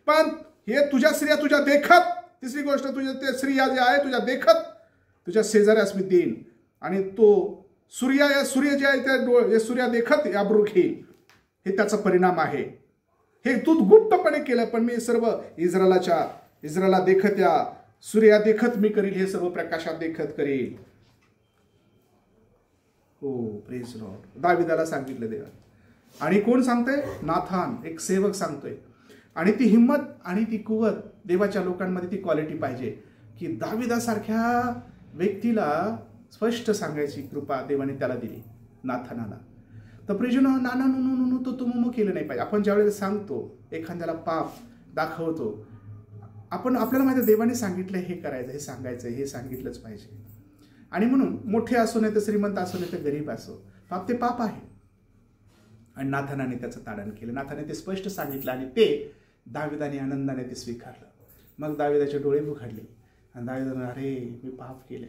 पण हे तुझ्या स्त्रिया तुझ्या देखत. तिसरी गोष्ट, तुझ्या ते स्त्रिया जे आहे तुझ्या देखत तुझ्या शेजाऱ्यास मी देईन, आणि तो सूर्य जे आहे त्या सूर्या देखत याबरू घेईल. हे त्याचा परिणाम आहे. हे तू गुप्तपणे केलं, पण मी सर्व इस्रायला देखत, या सूर्या देखत मी करील, हे सर्व प्रकाशात देखत करील. हो, प्रेज लॉर्ड. दाविदाला सांगितलं देवा. आणि कोण सांगतोय? नाथान, एक सेवक सांगतोय. आणि ती हिंमत आणि ती कुवत देवाच्या लोकांमध्ये ती क्वालिटी पाहिजे की दाविदासारख्या व्यक्तीला स्पष्ट सांगायची कृपा देवाने त्याला दिली, नाथानाला. तर प्रियजन, नाना तो तुम केलं नाही पाहिजे. आपण ज्यावेळेला सांगतो एखाद्याला पाप दाखवतो, आपल्याला माहिती देवाने सांगितलं हे करायचं, हे सांगायचं, हे सांगितलंच पाहिजे. आणि म्हणून मोठे असो नाही तर श्रीमंत असो नाही तर गरीब असो, पाप ते पाप आहे. आणि नाथानाने त्याचं ताडण केलं, नाथाने ते स्पष्ट सांगितलं, आणि ते दाविदाने आनंदाने ते स्वीकारलं. मग दाविदाचे डोळे उघडले आणि दाविदाने अरे मी पाप केले.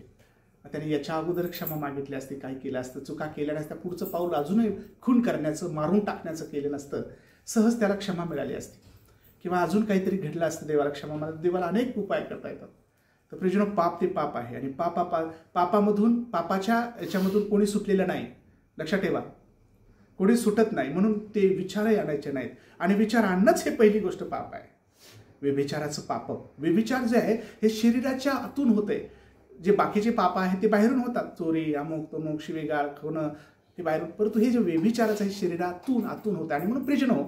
त्याने याच्या अगोदर क्षमा मागितली असती, काय केलं असतं, चुका केल्या नसत्या, पुढचं पाऊल अजूनही खून करण्याचं, मारून टाकण्याचं केलं नसतं, सहज त्याला क्षमा मिळाली असती, किंवा अजून काहीतरी घडलं असतं, देवाला क्षमा मागितली. देवाला अनेक उपाय करता येतात. तर प्रियजनो, पाप ते पाप आहे आणि पापामधून पापाच्या याच्यामधून कोणी सुटलेलं नाही. लक्षात ठेवा, कोणी सुटत नाही. म्हणून ते विचारही आणायचे नाहीत आणि विचार आणणंच हे पहिली गोष्ट पाप आहे. व्यभिचाराचं पाप, व्यभिचार जे आहे हे शरीराच्या आतून होतंय. जे बाकीचे पाप आहेत ते बाहेरून होतात, चोरी, अमुक तमुक, शिवेगाळ खाणं, ते बाहेरून. परंतु हे जे व्यभिचाराचं आहे शरीरातून आतून होतं. आणि म्हणून प्रियजनो,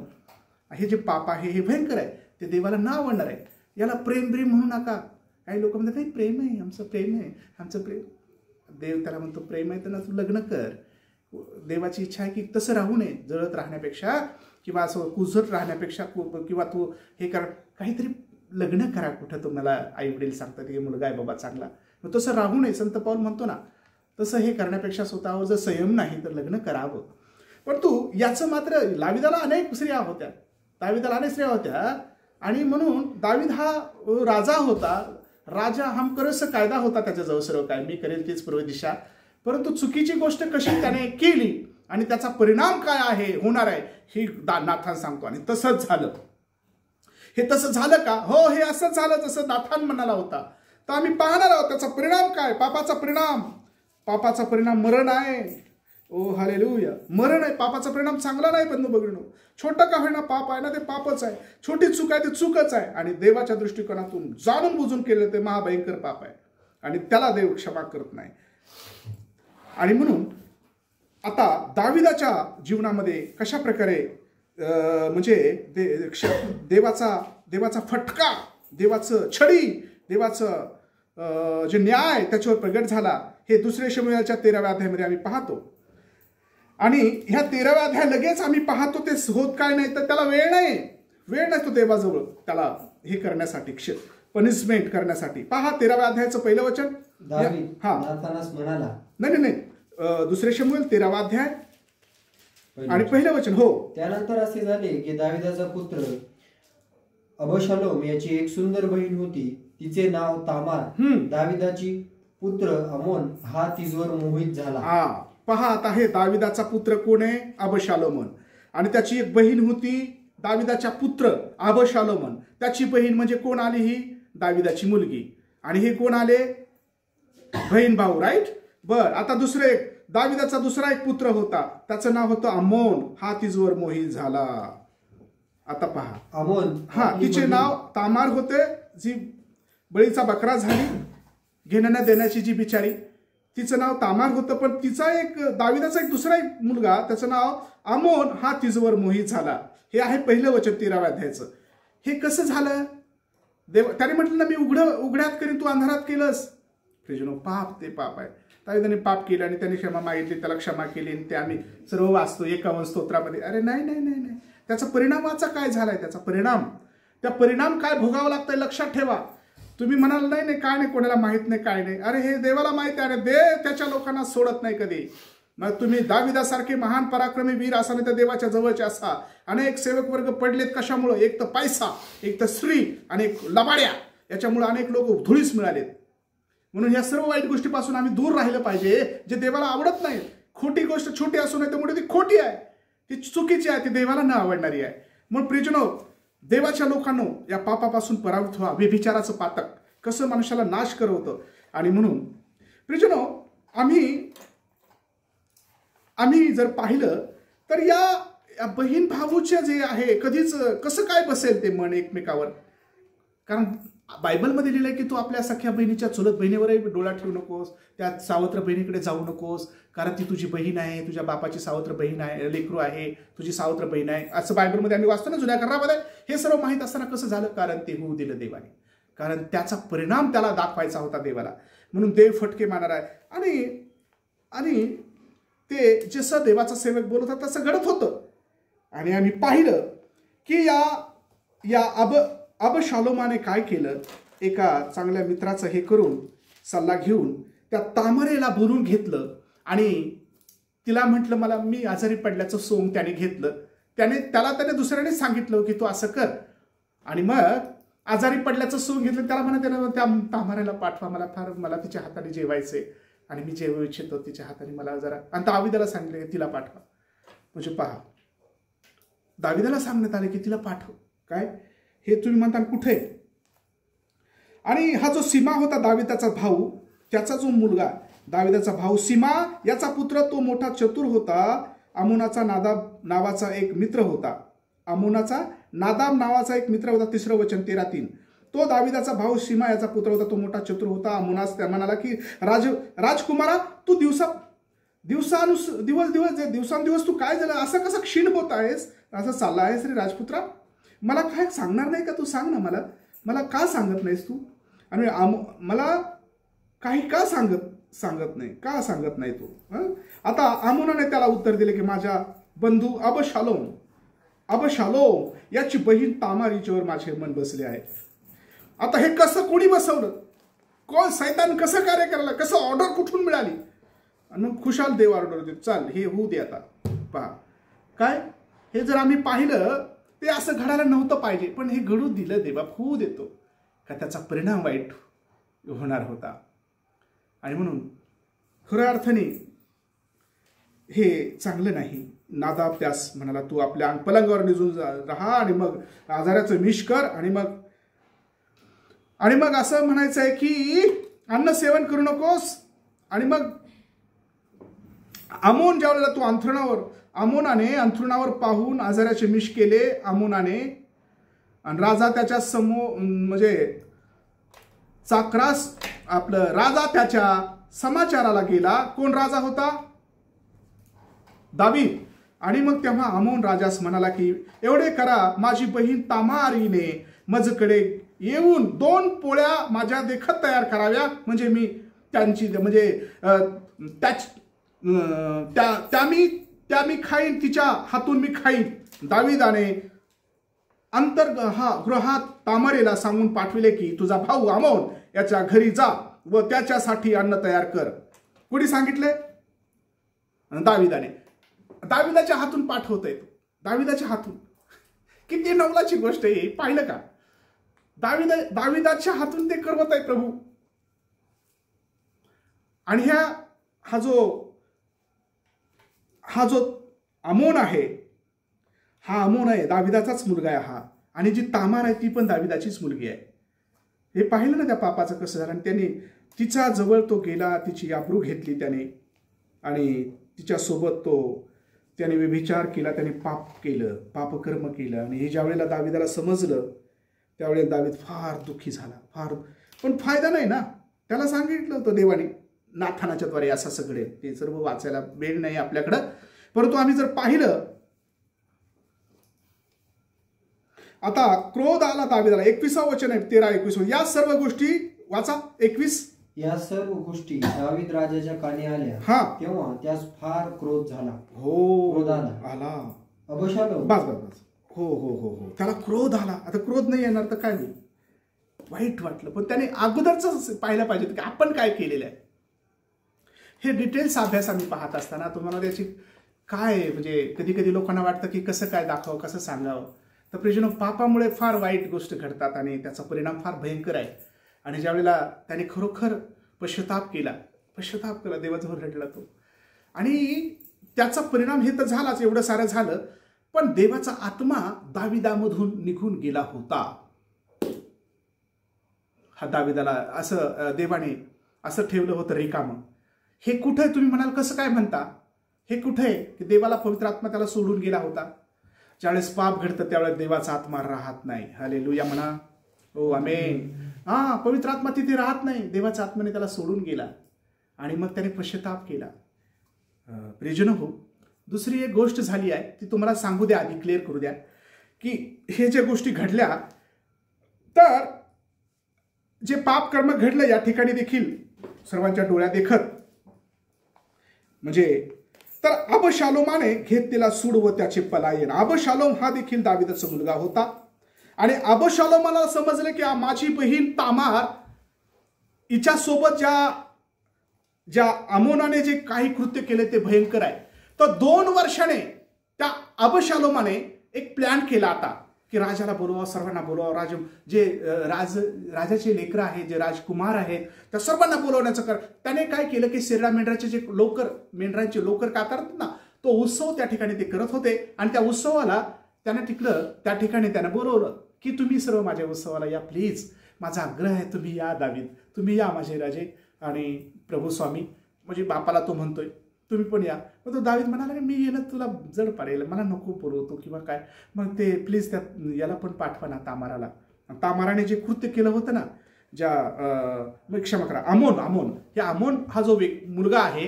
हे जे पाप आहे हे भयंकर आहे, ते देवाला न आवडणार आहे. याला प्रेम म्हणू नका. काही लोक म्हणतात नाही प्रेम आहे, आमचं प्रेम आहे, आमचं प्रेम. देव त्याला म्हणतो प्रेम आहे तर ना तू लग्न कर. देवाची इच्छा आहे की तसं राहू नये, जळत राहण्यापेक्षा किंवा असं कुजत राहण्यापेक्षा किंवा तू हे कर, काहीतरी लग्न करा कुठं. तुम्हाला आई वडील सांगतात की मुलगा आहे बाबा चांगला, मग तसं राहू नये. संत पाऊल म्हणतो ना, तसं हे करण्यापेक्षा स्वतःवर जर संयम नाही तर लग्न करावं. परंतु याचं मात्र दाविदाला अनेक स्त्रिया होत्या. आणि म्हणून दावीद हा राजा होता. राजा हमकरस कायदा होता त्याच्याजवळ, सर्व काय मी करेल तेच पूर्व दिशा. परंतु चुकीची गोष्ट कशी त्याने केली आणि त्याचा परिणाम काय आहे होणार आहे ही नाथान सांगतो. आणि तसंच झालं. हे तसं झालं का? हो, हे असंच झालं जसं नाथान म्हणाला होता. तर आम्ही पाहणार आहोत त्याचा परिणाम काय. पापाचा परिणाम मरण आहे. ओ हालेलुया, मरण आहे. पापाचा परिणाम चांगला नाही बंधू भगिनींनो. छोटं का होईना पाप आहे ना, ते पापच आहे. छोटी चूक आहे ते चूकच आहे. आणि देवाच्या दृष्टिकोनातून जाणून बुजून केलं ते महाभयंकर पाप आहे आणि त्याला देव क्षमा करत नाही. आणि म्हणून आता दाविदाच्या जीवनामध्ये कशा प्रकारे म्हणजे देवाचा फटका, देवाचं छडी, देवाचं जे न्याय त्याच्यावर प्रगट झाला हे 2 शमूएलच्या 13व्या अध्यायामध्ये आम्ही पाहतो. आणि ह्या 13व्या अध्याय लगेच आम्ही पाहतो ते होत काय नाही तर त्याला वेळ नाही तो देवाजवळ त्याला हे करण्यासाठी, पनिशमेंट करण्यासाठी. पहा 13व्या अध्यायाचं पहिलं वचन. नाही 2 शमूएल 13वा अध्याय आणि पहिलं वचन. हो, त्यानंतर असे झाले की दाविदाचा पुत्र अबशालोम याची एक सुंदर बहीण होती, तिचे नाव तामार. दाविदाची पुत्र अमोन हा तिजवर मोहित झाला. पहा आता हे दाविदाचा पुत्र कोण आहे? अबशालोमन. आणि त्याची एक बहीण होती दाविदाच्या पुत्र अबशालोमन. त्याची बहीण म्हणजे कोण आली? ही दाविदाची मुलगी. आणि हे कोण आले? बहीण भाऊ, राईट. बर, आता दुसरे दाविदाचा दुसरा एक पुत्र होता, त्याचं नाव होतं अमोन. हा तिजवर मोहित झाला. आता पहा अमोन, तिचे नाव तामार होते, जी बळीचा बकरा झाली घेण्या देण्याची जी बिचारी, तिचं नाव तामार होतं. पण तिचा एक दाविदाचा एक दुसरा एक मुलगा, त्याचं नाव अमोन, हा तिजवर मोहित झाला. हे आहे पहिलं वचन 13व्या अध्यायाचं. हे कसं झालं? त्याने म्हटलं ना, मी उघड्यात करीन, तू अंधारात केलंस. प्रियजनो, पाप ते पाप आहे. दाविदाने पाप केलं आणि त्याने क्षमा मागितली, त्याला क्षमा केली. आणि ते आम्ही सर्व वाचतो 51 स्तोत्रामध्ये. अरे नाही, त्याचा परिणामाचा काय झालाय? त्या परिणाम काय भोगावं लागतंय लक्षात ठेवा. तुम्ही म्हणाल नाही काय नाही, कोणाला माहित नाही काय नाही. अरे हे देवाला माहिती आहे. देव त्याच्या लोकांना सोडत नाही कधी. मग तुम्ही दाविदासारखे महान पराक्रमी वीर असा नाही तर देवाच्या जवळचे असा. अनेक सेवक वर्ग पडलेत कशामुळे? एक तर पैसा, एक तर स्त्री आणि एक लबाड्या, याच्यामुळे अनेक लोक धुळीस मिळालेत. म्हणून या सर्व वाईट गोष्टीपासून आम्ही दूर राहिलं पाहिजे, जे देवाला आवडत नाही. खोटी गोष्ट छोटी असू नये त्यामुळे ती खोटी आहे, ती चुकीची आहे, ती देवाला न आवडणारी आहे. म्हणून प्रियजनो, देवाच्या लोकांनो, या पापापासून परावृत्त व्हा. व्यभिचाराचं पातक कसं मनुष्याला नाश करवतं. आणि म्हणून प्रियजनो, आम्ही जर पाहिलं तर या बहीण भाऊच्या जे आहे कधीच कसं काय बसेल ते मन एकमेकावर. कारण बायबलमध्ये लिहिलंय की तू आपल्या सख्या बहिणीच्या चुलत बहिणीवरही डोळा ठेवू नकोस, त्या सावत्र बहिणीकडे जाऊ नकोस, कारण ती तुझी बहीण आहे, तुझ्या बापाची सावत्र बहीण आहे, लेकरू आहे, तुझी सावत्र बहीण आहे, असं बायबलमध्ये आम्ही वाचतो ना जुन्या करारामध्ये. हे सर्व माहीत असताना कसं झालं? कारण ते होऊ दिलं देवाने. कारण त्याचा परिणाम त्याला दाखवायचा होता देवाला. म्हणून देव फटके मारणार आहे. आणि ते जसं देवाचा सेवक बोलत होता तसं घडत होतं. आणि आम्ही पाहिलं की या अबशालोमाने काय केलं? एका चांगल्या मित्राचं हे करून सल्ला घेऊन त्या तामरेला बोलून घेतलं आणि तिला म्हटलं, मी आजारी पडल्याचं सोंग त्याने घेतलं. त्याने दुसऱ्याने सांगितलं की तू असं कर. आणि मग आजारी पडल्याचं सोंग घेतलं. त्याला म्हणा त्या तामरेला पाठवा, मला तिच्या हाताने जेवायचे आणि मी जेवू इच्छितो तिच्या हाताने, मला जरा. आणि दाविदाला सांगितलं की तिला पाठवा. म्हणजे पहा, दाविदाला सांगण्यात आलं की तिला पाठव. काय हे तुम्ही म्हणता कुठे? आणि हा जो सीमा होता दाविदाचा भाऊ, त्याचा जो मुलगा दाविदाचा भाऊ सीमा याचा पुत्र तो मोठा चतुर होता. अमोनाचा नादाब नावाचा एक मित्र होता. अमोनाचा नादाब नावाचा एक मित्र होता. 3 वचन 13:3. तो दाविदाचा भाऊ सीमा याचा पुत्र होता. तो मोठा चतुर होता. अमोनास त्या म्हणाला की राजकुमारा, तू दिवसांदिवस तू काय झालं, असं कसं क्षीण होत आहेस, असं चालला आहेस रे राजपुत्रा? मला काय सांगणार नाही का तू? सांग ना मला का सांगत नाहीस तू? आणि मला काही का सांगत नाही तू? आता अमोनाने त्याला उत्तर दिले की माझ्या बंधू अबशालोम याची बहीण तामार हिच्यावर माझे मन बसले आहे. आता हे कसं कोणी बसवलं? कोण सैतान कसं कार्य करायला? कसं ऑर्डर कुठून मिळाली? आणि मग खुशाल देव ऑर्डर देतो, चाल हे होऊ दे. आता पहा काय, हे जर आम्ही पाहिलं ते असं घडायला नव्हतं पाहिजे, पण हे घडू दिलं देवा, होऊ देतो का त्याचा परिणाम वाईट होणार होता. आणि म्हणून खऱ्या अर्थाने हे चांगलं नाही. नादाब त्यास म्हणाला, तू आपल्या पलंगावर निजून राहा आणि मग आजाराचं मिश कर. आणि मग असं म्हणायचं आहे की अन्न सेवन करू नकोस. आणि मग अमोन ज्यावेळेला तू अमोनाने अंथरुणावर पाहून आजाराचे मिश केले अमोनाने. आणि राजा त्याच्या म्हणजे चाकरास राजा त्याच्या समाचाराला गेला. कोण राजा होता? दावीद. आणि मग तेव्हा अमोन राजास म्हणाला की एवढे करा, माझी बहीण तामारीने माझ्याकडे येऊन 2 पोळ्या माझ्या देखत तयार कराव्या, म्हणजे मी त्यांची त्या मी खाईन, तिच्या हातून मी खाईन. दाविदाने गृहात तामारेला सांगून पाठविले की तुझा भाऊ अमोन याच्या घरी जा व त्याच्यासाठी अन्न तयार कर. कोणी सांगितले? दाविदाच्या हातून पाठवता येतो. दाविदाच्या हातून किती नवलाची गोष्ट आहे, पाहिलं का? दाविदाच्या हातून ते करवत आहे प्रभू. आणि हा जो अमोन आहे, दाविदाचाच मुलगा आहे हा. आणि जी तामार आहे ती पण दाविदाचीच मुलगी आहे. हे पाहिलं ना त्या पापाचं कसं झालं. आणि त्याने तिच्या जवळ तो गेला, तिची आबरू घेतली त्याने, आणि तिच्यासोबत त्याने व्यभिचार केला, त्याने पापकर्म केलं. आणि हे ज्या वेळेला दाविदाला समजलं त्यावेळेला दावीद फार दुःखी झाला. पण फायदा नाही ना. त्याला सांगितलं होतं देवाने नाथानाच्या द्वारे असं सगळे, ते सर्व वाचायला वेळ नाही आपल्याकडं. परंतु आम्ही जर पाहिलं, आता क्रोध आला दाविदाला. 21 वचन आहे, 13-21. या सर्व गोष्टी वाचा. 21. या सर्व गोष्टी दावीद राजाच्या कानी आल्या, तेव्हा त्यास फार क्रोध झाला. क्रोध आला. अबशालोम. बस. हो. त्याला क्रोध आला. आता क्रोध नाही येणार तर काय होईल? वाईट वाटलं. पण त्याने अगोदरच पाहिलं पाहिजे की आपण काय केलेलं आहे. हे डिटेल्स अभ्यास आम्ही पाहत असताना तुम्हाला त्याची काय, म्हणजे कधी कधी लोकांना वाटतं की कसं काय दाखवावं, कसं सांगावं. तर प्रियजनो, पापामुळे फार वाईट गोष्ट घडतात आणि त्याचा परिणाम फार भयंकर आहे. आणि ज्यावेळेला त्याने खरोखर पश्चाताप केला, देवाजवळ रडला तो, आणि त्याचा परिणाम हे तर झालाच, एवढं सारं झालं. पण देवाचा आत्मा दाविदामधून निघून गेला होता. हा दाविदाला असं देवाने असं ठेवलं होतं रिकामं. हे कुठे तुम्ही म्हणाल, कसं काय म्हणता? हे कुठे की देवाला पवित्र आत्मा त्याला सोडून गेला होता. ज्यावेळेस पाप घडतं त्यावेळेस देवाचा आत्मा राहत नाही. हालेलुया म्हणा. ओ आमेन. पवित्र आत्मा तिथे राहत नाही. देवाच्या आत्म्याने त्याला सोडून गेला आणि मग त्याने पश्चाताप केला. प्रियजन हो, दुसरी एक गोष्ट झाली आहे ती तुम्हाला सांगू द्या, आधी क्लिअर करू द्या की हे जे गोष्टी घडल्या, तर जे पाप कर्म घडलं या ठिकाणी देखील सर्वांच्या डोळ्या देखत, म्हणजे तर अबशालोमाने घेतलेला सूड व त्याचे पलायन. अबशालोम हा देखील दाविदाचा मुलगा होता. आणि अबशालोमाला समजले की माझी बहीण तामार हिच्यासोबत ज्या अमोनाने जे काही कृत्य केले ते भयंकर आहे. तर 2 वर्षाने त्या अबशालोमाने एक प्लॅन केला आता की राजाला बोलवा, सर्वांना बोलवा, राजाचे लेकरं आहेत, जे राजकुमार आहेत त्या सर्वांना बोलवण्याचं त्याने काय केलं की शेरडा मेंढराचे जे मेंढरांचे लोकर कातरतात ना, तो उत्सव त्या ठिकाणी ते करत होते. आणि त्या उत्सवाला त्या ठिकाणी त्यानं बोलवलं की तुम्ही सर्व माझ्या उत्सवाला या प्लीज. माझा आग्रह आहे, तुम्ही या दावीद, तुम्ही या माझे राजे आणि प्रभू स्वामी, म्हणजे बापाला तो म्हणतोय तुम्ही पण या. मग तो दावीद म्हणाला मी येणं तुला जड पडेल, मला नको बोलवतो किंवा काय. मग ते प्लीज त्या याला पण पाठवा ना, तामाराला. तामाराने जे कृत्य केलं होतं ना, क्षमा करा, अमोन हे अमोन हा जो मुलगा आहे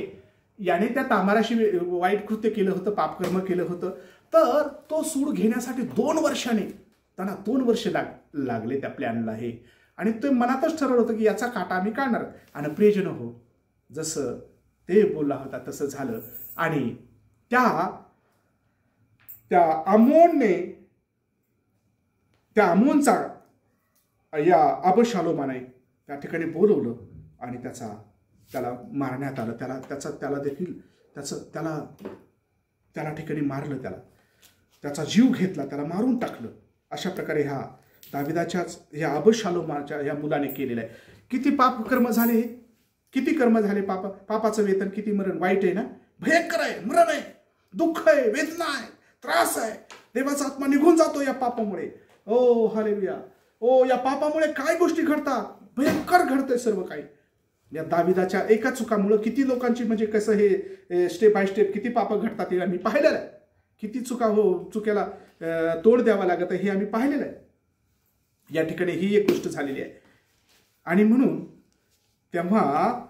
याने त्या तामाराशी वाईट कृत्य केलं होतं, पापकर्म केलं होतं. तर तो सूड घेण्यासाठी 2 वर्षाने त्यांना 2 वर्ष लागले त्या प्लॅनला हे. आणि ते मनातच ठरवलं होतं की याचा काटा आम्ही काढणार. आणि प्रियजन हो, जसं ते बोलला होता तसं झालं. आणि त्या अमोनचा या अबशालोमाने त्या ठिकाणी बोलवलं आणि त्याला मारण्यात आलं. त्याला ठिकाणी मारलं, त्याचा जीव घेतला, त्याला मारून टाकलं. अशा प्रकारे ह्या दाविदाच्याच ह्या अबशालोमाच्या ह्या मुलाने केलेलं आहे. किती पाप कर्म झाले, किती कर्म झाले. पापाचं वेतन किती मरण वाईट आहे ना, भयंकर आहे, मरण आहे, दुःख आहे, वेदना आहे, त्रास आहे. देवाचा आत्मा निघून जातो या पापामुळे. ओ हालेलुया. ओ या पापामुळे काय गोष्टी घडतात, भयंकर घडतंय सर्व काही. या दाविदाच्या एका चुकामुळे किती लोकांची म्हणजे कसं हे स्टेप बाय स्टेप किती पाप घडतात हे आम्ही पाहिलेलं आहे. किती चुकेला तोड द्यावा लागत हे आम्ही पाहिलेलं आहे. या ठिकाणी ही एक गोष्ट झालेली आहे. आणि म्हणून तेव्हा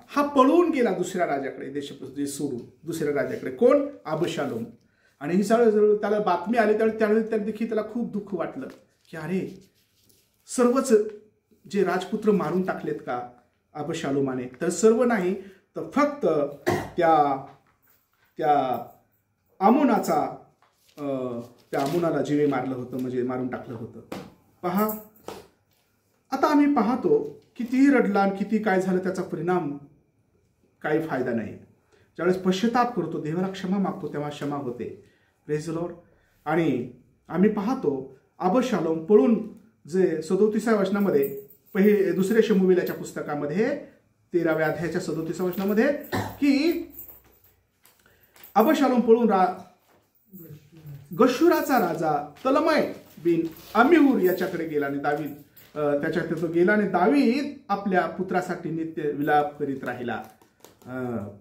हा पळून गेला दुसऱ्या राजाकडे, देश सोडून दुसऱ्या राजाकडे. कोण? अबशालोम. आणि ही त्याला बातमी आली त्यावेळी देखील त्याला खूप दुःख वाटलं की अरे सर्वच जे राजपुत्र मारून टाकलेत का अबशालोमाने? तर सर्व नाही, तर फक्त त्या अमोनाला जीवे मारलं होतं, म्हणजे मारून टाकलं होतं. पहा, आता आम्ही पाहतो कितीही रडला आणि किती काय झालं त्याचा परिणाम काही फायदा नाही. ज्यावेळेस पश्चाताप करतो, देवाला क्षमा मागतो, तेव्हा क्षमा होते. Praise the Lord. आणि आम्ही पाहतो अबशालोम पळून जे 37व्या वचनामध्ये दुसऱ्या शमूएलाच्या पुस्तकामध्ये 13व्या अध्यायाच्या 37व्या वचनामध्ये की अबशालोम पळून गशुराचा राजा तलमय बिन अम्मीहूर याच्याकडे गेला आणि दावीद त्याच्याकडे तो गेला आणि दावीद आपल्या पुत्रासाठी नित्य विलाप करीत राहिला.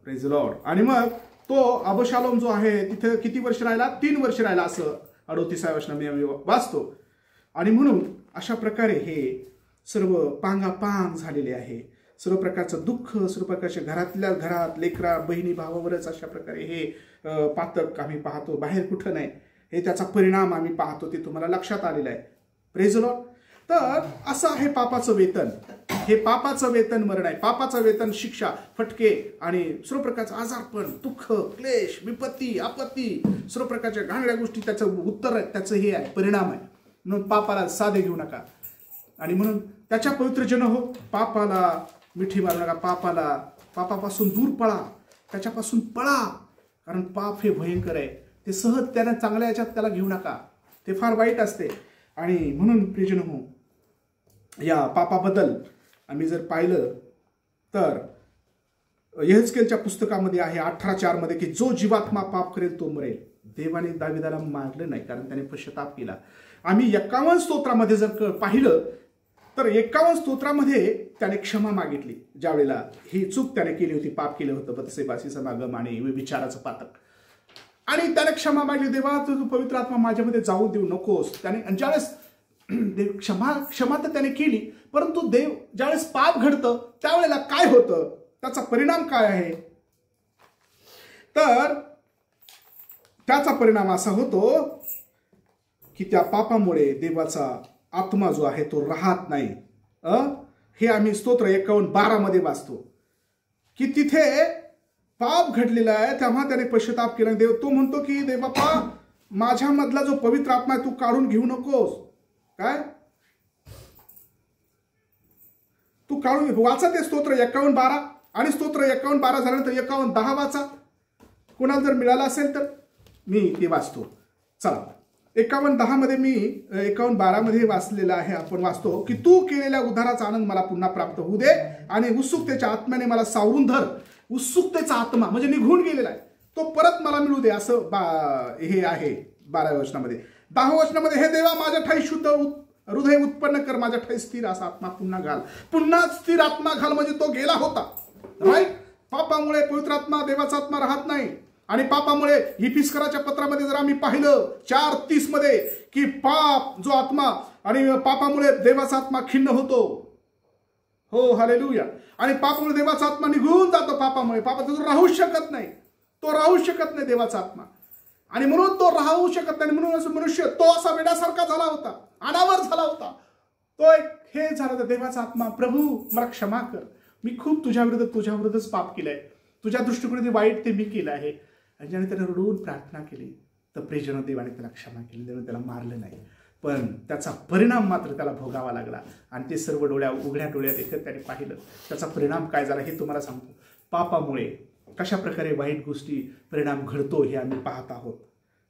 Praise the Lord. आणि मग तो अबशालोम जो आहे तिथे किती वर्ष राहिला? 3 वर्ष राहिला असं 38व्या वचनामध्ये आम्ही वाचतो. आणि म्हणून अशा प्रकारे हे सर्व पांगापांग झालेले आहे. सर्व प्रकारचं दुःख, सर्व प्रकारच्या घरातल्या घरात लेकरा बहिणी भावावरच अशा प्रकारे हे पातक आम्ही पाहतो, बाहेर कुठं नाही. हे त्याचा परिणाम आम्ही पाहतो, ते तुम्हाला लक्षात आलेलं आहे. Praise the Lord. तर असं आहे पापाचं वेतन. हे पापाचं वेतन मरण आहे. पापाचं वेतन शिक्षा, फटके आणि सर्व प्रकारचं आजारपण, दुःख, क्लेश, विपत्ती, आपत्ती, सर्व प्रकारच्या घाणेरड्या गोष्टी त्याचं उत्तर आहे, त्याचं हे आहे, परिणाम आहे. म्हणून पापाला साधे घेऊ नका. आणि म्हणून त्याच्या पवित्र जन हो, पापाला मिठी मारू नका. पापापासून दूर पळा, त्याच्यापासून पळा. कारण पाप हे भयंकर आहे. ते सहज त्याला चांगल्या याच्यात त्याला घेऊ नका, ते फार वाईट असते. आणि म्हणून प्रियजन हो, या पापाबद्दल आम्ही जर पाहिलं तर यहेजकेलच्या पुस्तकामध्ये आहे 18:4 मध्ये की जो जीवात्मा पाप करेल तो मरेल. देवाने दाविदाला मारलं नाही, कारण त्याने पश्चाताप केला. आम्ही 51 स्तोत्रामध्ये जर पाहिलं तर 51 स्तोत्रामध्ये त्याने क्षमा मागितली. ज्या वेळेला ही चूक त्याने केली होती, पाप केलं होतं, बत्सेबाची समागम आणि विचाराचं पातक, आणि त्याने क्षमा मागली. देवा तू पवित्र आत्मा माझ्यामध्ये जाऊ देऊ नकोस. त्याने ज्यावेळेस क्षमा तर त्याने केली, परंतु देव ज्यावेळेस पाप घडतं त्यावेळेला काय होतं, त्याचा परिणाम काय आहे? तर त्याचा परिणाम असा होतो की त्या पापामुळे देवाचा आत्मा जो आहे तो राहत नाही. हे आम्ही स्तोत्र 51:12 मध्ये वाचतो की तिथे पाप घडलेला आहे, तेव्हा त्याने पश्चाताप केला. देव तो म्हणतो की देव बाप्पा, माझ्यामधला जो पवित्र आत्मा आहे तू काढून घेऊ नकोस. काय तू काढून वाचा ते स्तोत्र 51:12 आणि स्तोत्र 51:12 झाल्यानंतर 51:10 वाचा. कोणाला जर मिळाला असेल तर मी ते वाचतो. चला, 51:10 मध्ये मी 51:12 मध्ये वाचलेला आहे. आपण वाचतो की तू केलेल्या उद्धाराचा आनंद मला पुन्हा प्राप्त होऊ दे आणि उत्सुकतेच्या आत्म्याने मला सावरून धर. उत्सुकतेचा आत्मा म्हणजे निघून गेलेला आहे, तो परत मला मिळू दे, असं हे आहे 12व्या वचनामध्ये. 10व्या वचनामध्ये हे देवा माझ्या ठाई शुद्ध हृदय उत्पन्न कर, माझ्या ठाई स्थिर असा आत्मा पुन्हा घाल. पुन्हा स्थिर आत्मा घाल म्हणजे तो गेला होता. राईट. पापामुळे पवित्र आत्मा, देवाचा आत्मा राहत नाही. आणि पापामुळे इफिस्कराच्या पत्रामध्ये जर आम्ही पाहिलं 4:30 मध्ये की पाप जो आत्मा आणि पापामुळे देवाचा आत्मा खिन्न होतो. हो हालेलुया. आणि पापामुळे देवाचा आत्मा निघून जातो. पापामुळे तो राहू शकत नाही. तो राहू शकत नाही देवाचा आत्मा. आणि म्हणून तो राहू शकत नाही. म्हणून मनुष्य तो असा वेड्यासारखा झाला होता, अनावर झाला होता. तो एक हे झाला देवाचा आत्मा, प्रभू मला क्षमा कर, मी खूप तुझ्याविरुद्धच पाप केलंय, तुझ्या दृष्टिकोनात वाईट ते मी केलं आहे. आणि ज्याने त्याने रडून प्रार्थना केली तर प्रेजन देवाने त्याला क्षमा केली, देवाने त्याला मारलं नाही. पण त्याचा परिणाम मात्र त्याला भोगावा लागला. आणि ते सर्व उघड्या डोळ्यात एकच त्याने पाहिलं. त्याचा परिणाम काय झाला हे तुम्हाला सांगतो. पापामुळे कशा प्रकारे वाईट गोष्टी परिणाम घडतो हे आम्ही पाहत आहोत.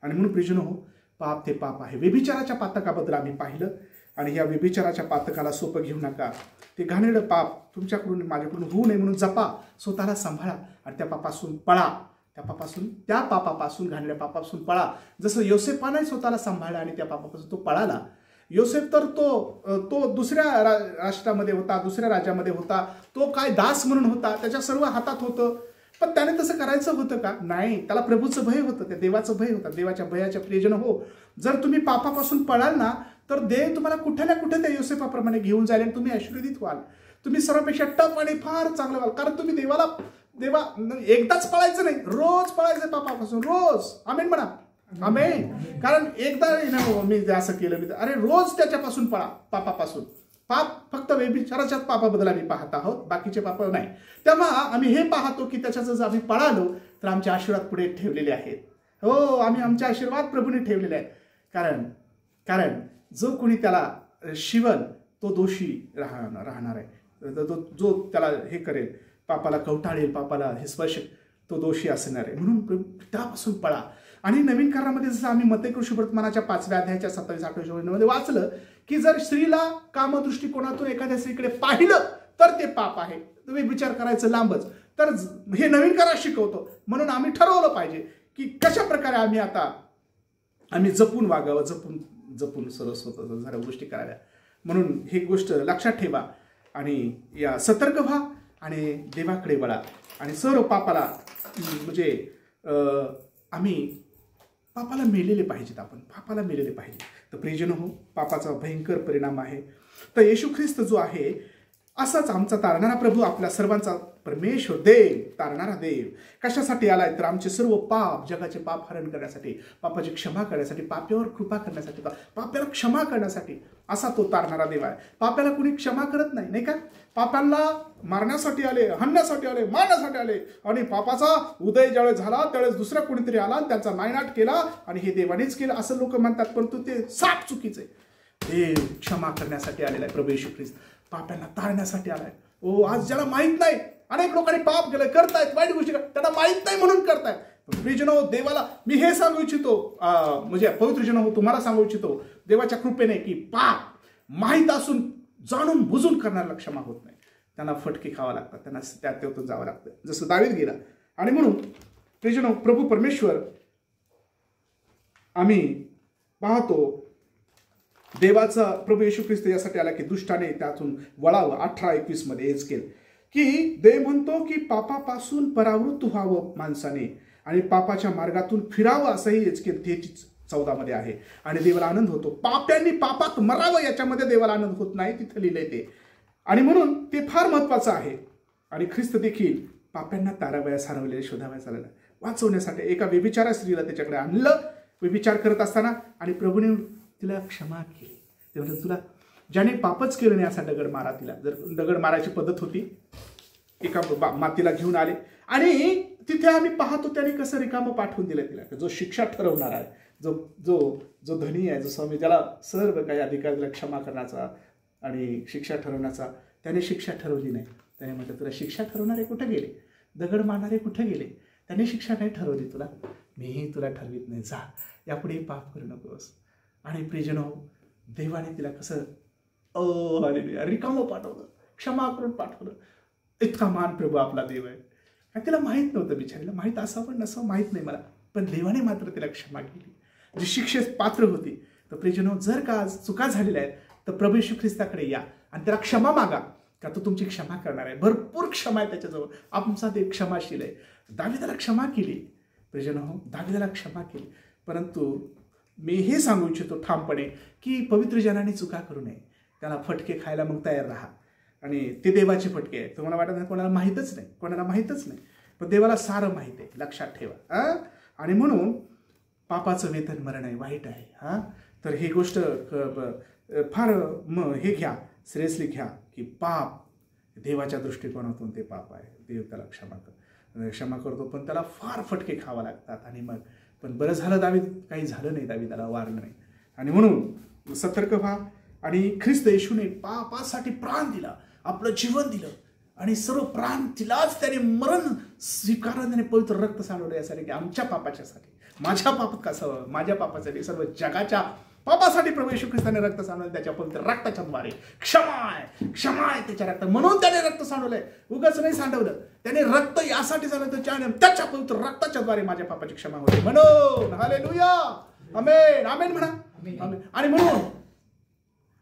आणि म्हणून प्रियजन हो, पाप ते पाप आहे. व्यभिचाराच्या पातकाबद्दल आम्ही पाहिलं. आणि या व्यभिचाराच्या पातकाला सोपं घेऊ नका. ते घाणेरडं पाप तुमच्याकडून माझ्याकडून होऊ नये म्हणून जपा, स्वतःला सांभाळा आणि त्या पापापासून पळा. त्या पापापासून घाणेरड्या पापापासून पळा. जसं योसेफाने स्वतःला सांभाळला आणि त्या पापापासून तो पळाला. योसेफ तर तो दुसऱ्या राष्ट्रामध्ये होता, दुसऱ्या राज्यामध्ये होता. तो काय दास म्हणून होता, त्याच्या सर्व हातात होतं. पण त्याने तसं करायचं होतं का? नाही. त्याला प्रभूचं भय होतं, त्या देवाचं भय होतं. देवाच्या भयाच्या प्रियजन हो, जर तुम्ही पापापासून पळाल ना तर देव तुम्हाला कुठे ना कुठे त्या योसेफाप्रमाणे घेऊन जाईल आणि तुम्ही आशीर्वादित व्हाल. तुम्ही सर्वांपेक्षा टप आणि फार चांगलं व्हाल. कारण तुम्ही देवा एकदाच पळायचं नाही, रोज पळायचं पापापासून, रोज. आमेन म्हणा. आमेन. कारण एकदा मी असं केलं, अरे रोज त्याच्यापासून पळा, पापापासून. पाप फक्त व्यभिचाराच्याच पापाबद्दल आम्ही पाहत आहोत, बाकीचे पाप नाही. तेव्हा आम्ही हे पाहतो की त्याच्यात जर आम्ही पळालो तर आमचे आशीर्वाद पुढे ठेवलेले आहेत. हो, आम्ही आमचे आशीर्वाद प्रभूने ठेवलेले आहेत. कारण जो कोणी त्याला शिवल तो दोषी राहणार आहे. जो त्याला हे करेल, पापाला कवटाळेल, पापाला हे स्पर्श, तो दोषी असणार आहे. म्हणून त्यापासून पळा. आणि नवीन करारामध्ये जसं आम्ही मत्ते कृष्णवर्तमानाच्या 5व्या अध्यायाच्या 27-28 मध्ये वाचलं की जर स्त्रीला कामदृष्टिकोनातून एखाद्या स्त्रीकडे पाहिलं तर ते पाप आहे. तुम्ही विचार करायचं लांबच. तर हे नवीन करार शिकवतो. म्हणून आम्ही ठरवलं पाहिजे की कशा प्रकारे आम्ही जपून वागावं, जपून सर्व जरा गोष्टी कराव्या. म्हणून ही गोष्ट लक्षात ठेवा आणि या सतर्क व्हा आणि देवाकडे वळा. आणि सर्व पापाला म्हणजे आम्ही पापाला मेलेले पाहिजेत. आपण पापाला मेलेले पाहिजे. तर प्रियजन हो, पापाचा भयंकर परिणाम आहे. तर येशू ख्रिस्त जो आहे असाच आमचा तारणारा प्रभू, आपल्या सर्वांचा परमेश्वर देव, तारणारा देव कशासाठी आलाय तर आमचे सर्व पाप, जगाचे पाप हरण करण्यासाठी, पापाची क्षमा करण्यासाठी, पाप्यावर कृपा करण्यासाठी, पाप्याला क्षमा करण्यासाठी असा तो तारणारा देव आहे. पाप्याला कुणी क्षमा करत नाही का? पापांना मारण्यासाठी आले, हाणण्यासाठी आले, मारण्यासाठी आले. आणि पापाचा उदय ज्यावेळेस झाला त्यावेळेस दुसरा कोणीतरी आला, त्यांचा नायनाट केला आणि हे देवानेच केलं असं लोक म्हणतात. परंतु ते साफ चुकीचं आहे. देव क्षमा करण्यासाठी आलेला आहे. प्रभू येशू ख्रिस्त पाप्यांना तारण्यासाठी आलाय. ओ, आज ज्याला माहित नाही, अनेक लोकांनी पाप केलं, करतायत वाईट गोष्टी, त्यांना माहित नाही म्हणून करतायत. प्रियजन हो, देवाला मी हे सांगू इच्छितो, म्हणजे पवित्र जन हो, तुम्हाला सांगू इच्छितो देवाच्या कृपेने की पाप माहीत असून जाणून बुजून करणाऱ्याला क्षमा होत नाही. त्यांना फटके खावा लागतात, त्यांना त्यातून जावं लागतं, जसं दावीद गेला. आणि म्हणून प्रियजन हो, प्रभू परमेश्वर आम्ही पाहतो देवाचा प्रभू येशू ख्रिस्त यासाठी आला की दुष्टाने त्यातून वळावं. 18-21 मध्ये हेच केलं की देव म्हणतो की पापापासून परावृत्त व्हावं माणसाने आणि पापाच्या मार्गातून फिरावं, असंही एचकेल 13:14 मध्ये आहे. आणि देवाला आनंद होतो. पाप्यांनी पापात मरावं याच्यामध्ये देवाला आनंद होत नाही, तिथं लिहिलंय ते. आणि म्हणून ते फार महत्वाचं आहे. आणि ख्रिस्त देखील पाप्यांना तारावयास, हरवलेल्या शोधावयास आलेला, वाचवण्यासाठी एका व्यभिचारा स्त्रीला त्याच्याकडे आणलं व्यभिचार करत असताना, आणि प्रभूने तिला क्षमा केली. ते म्हणजे तुला ज्याने पापच केलं नाही असा दगड मारा. तिला जर दगड मारायची पद्धत होती, एका मातीला घेऊन आले आणि तिथे आम्ही पाहतो त्याने कसं रिकामं पाठवून दिलं तिला. जो शिक्षा ठरवणार आहे, जो जो जो धनी आहे, जो स्वामी, ज्याला सर्व काही अधिकार दिला क्षमा करण्याचा आणि शिक्षा ठरवण्याचा, त्याने शिक्षा ठरवली नाही. त्याने म्हटलं तुला शिक्षा ठरवणारे कुठे गेले, दगड मारणारे कुठे गेले, त्याने शिक्षा नाही ठरवली तुला, मीही तुला ठरवित नाही, जा यापुढे पाप करू नकोस. आणि प्रियजन हो, देवाने तिला कसं रिकामं पाठवलं, क्षमा करून पाठवलं. इतका मान प्रभू आपला देव आहे. आणि तिला माहीत नव्हतं, बिचारीला माहीत असावं नसावं माहीत नाही मला, पण देवाने मात्र तिला क्षमा केली, जी शिक्षेस पात्र होती. तर प्रियजन हो, जर का आज चुका झालेल्या आहेत तर प्रभू येशू ख्रिस्ताकडे या आणि त्याला क्षमा मागा, का तो तुमची क्षमा करणार आहे. भरपूर क्षमा आहे त्याच्याजवळ. आमचा ते क्षमाशील आहे. दाविदाला क्षमा केली, प्रियजनो, दाविदाला क्षमा केली. परंतु मी हे सांगू इच्छितो ठामपणे की पवित्र जनाने चुका करू नये. त्याला फटके खायला मग तयार राहा. आणि ते देवाचे फटके आहेत. तुम्हाला वाटत नाही कोणाला माहीतच नाही, कोणाला माहीतच नाही, पण देवाला सारं माहीत आहे, लक्षात ठेवा. आणि म्हणून पापाचं वेतन मरण आहे, वाईट आहे. तर ही गोष्ट फार हे घ्या, सिरियसली घ्या की पाप देवाच्या दृष्टिकोनातून ते पाप आहे. देव त्याला क्षमा करतो, पण त्याला फार फटके खावा लागतात. आणि मग पण बरं झालं दावीद काही झालं नाही, दावीदाला वारलं नाही. आणि म्हणून सतर्क व्हा. आणि ख्रिस्त येशूने पापासाठी प्राण दिला, आपलं जीवन दिलं आणि सर्व प्राण दिलाच त्याने मरण स्वीकारून त्याने पवित्र रक्त सांडवलं यासाठी की आमच्या पापाच्यासाठी, माझ्या पापात कसं, माझ्या पापासाठी, सर्व जगाच्या पापासाठी प्रभू येशू ख्रिस्ताने रक्त सांडवलं. त्याच्या पवित्र रक्ताच्या द्वारे क्षमा आहे त्याच्या रक्त, म्हणून त्याने रक्त सांडवलंय, उगाच नाही सांडवलं. त्याने रक्त यासाठी सांडवलं त्याच्या पवित्र रक्ताच्या द्वारे माझ्या पापाची क्षमा होते म्हणून. हालेलुया, आमेन, आमेन म्हणा. आमेन. आणि म्हणून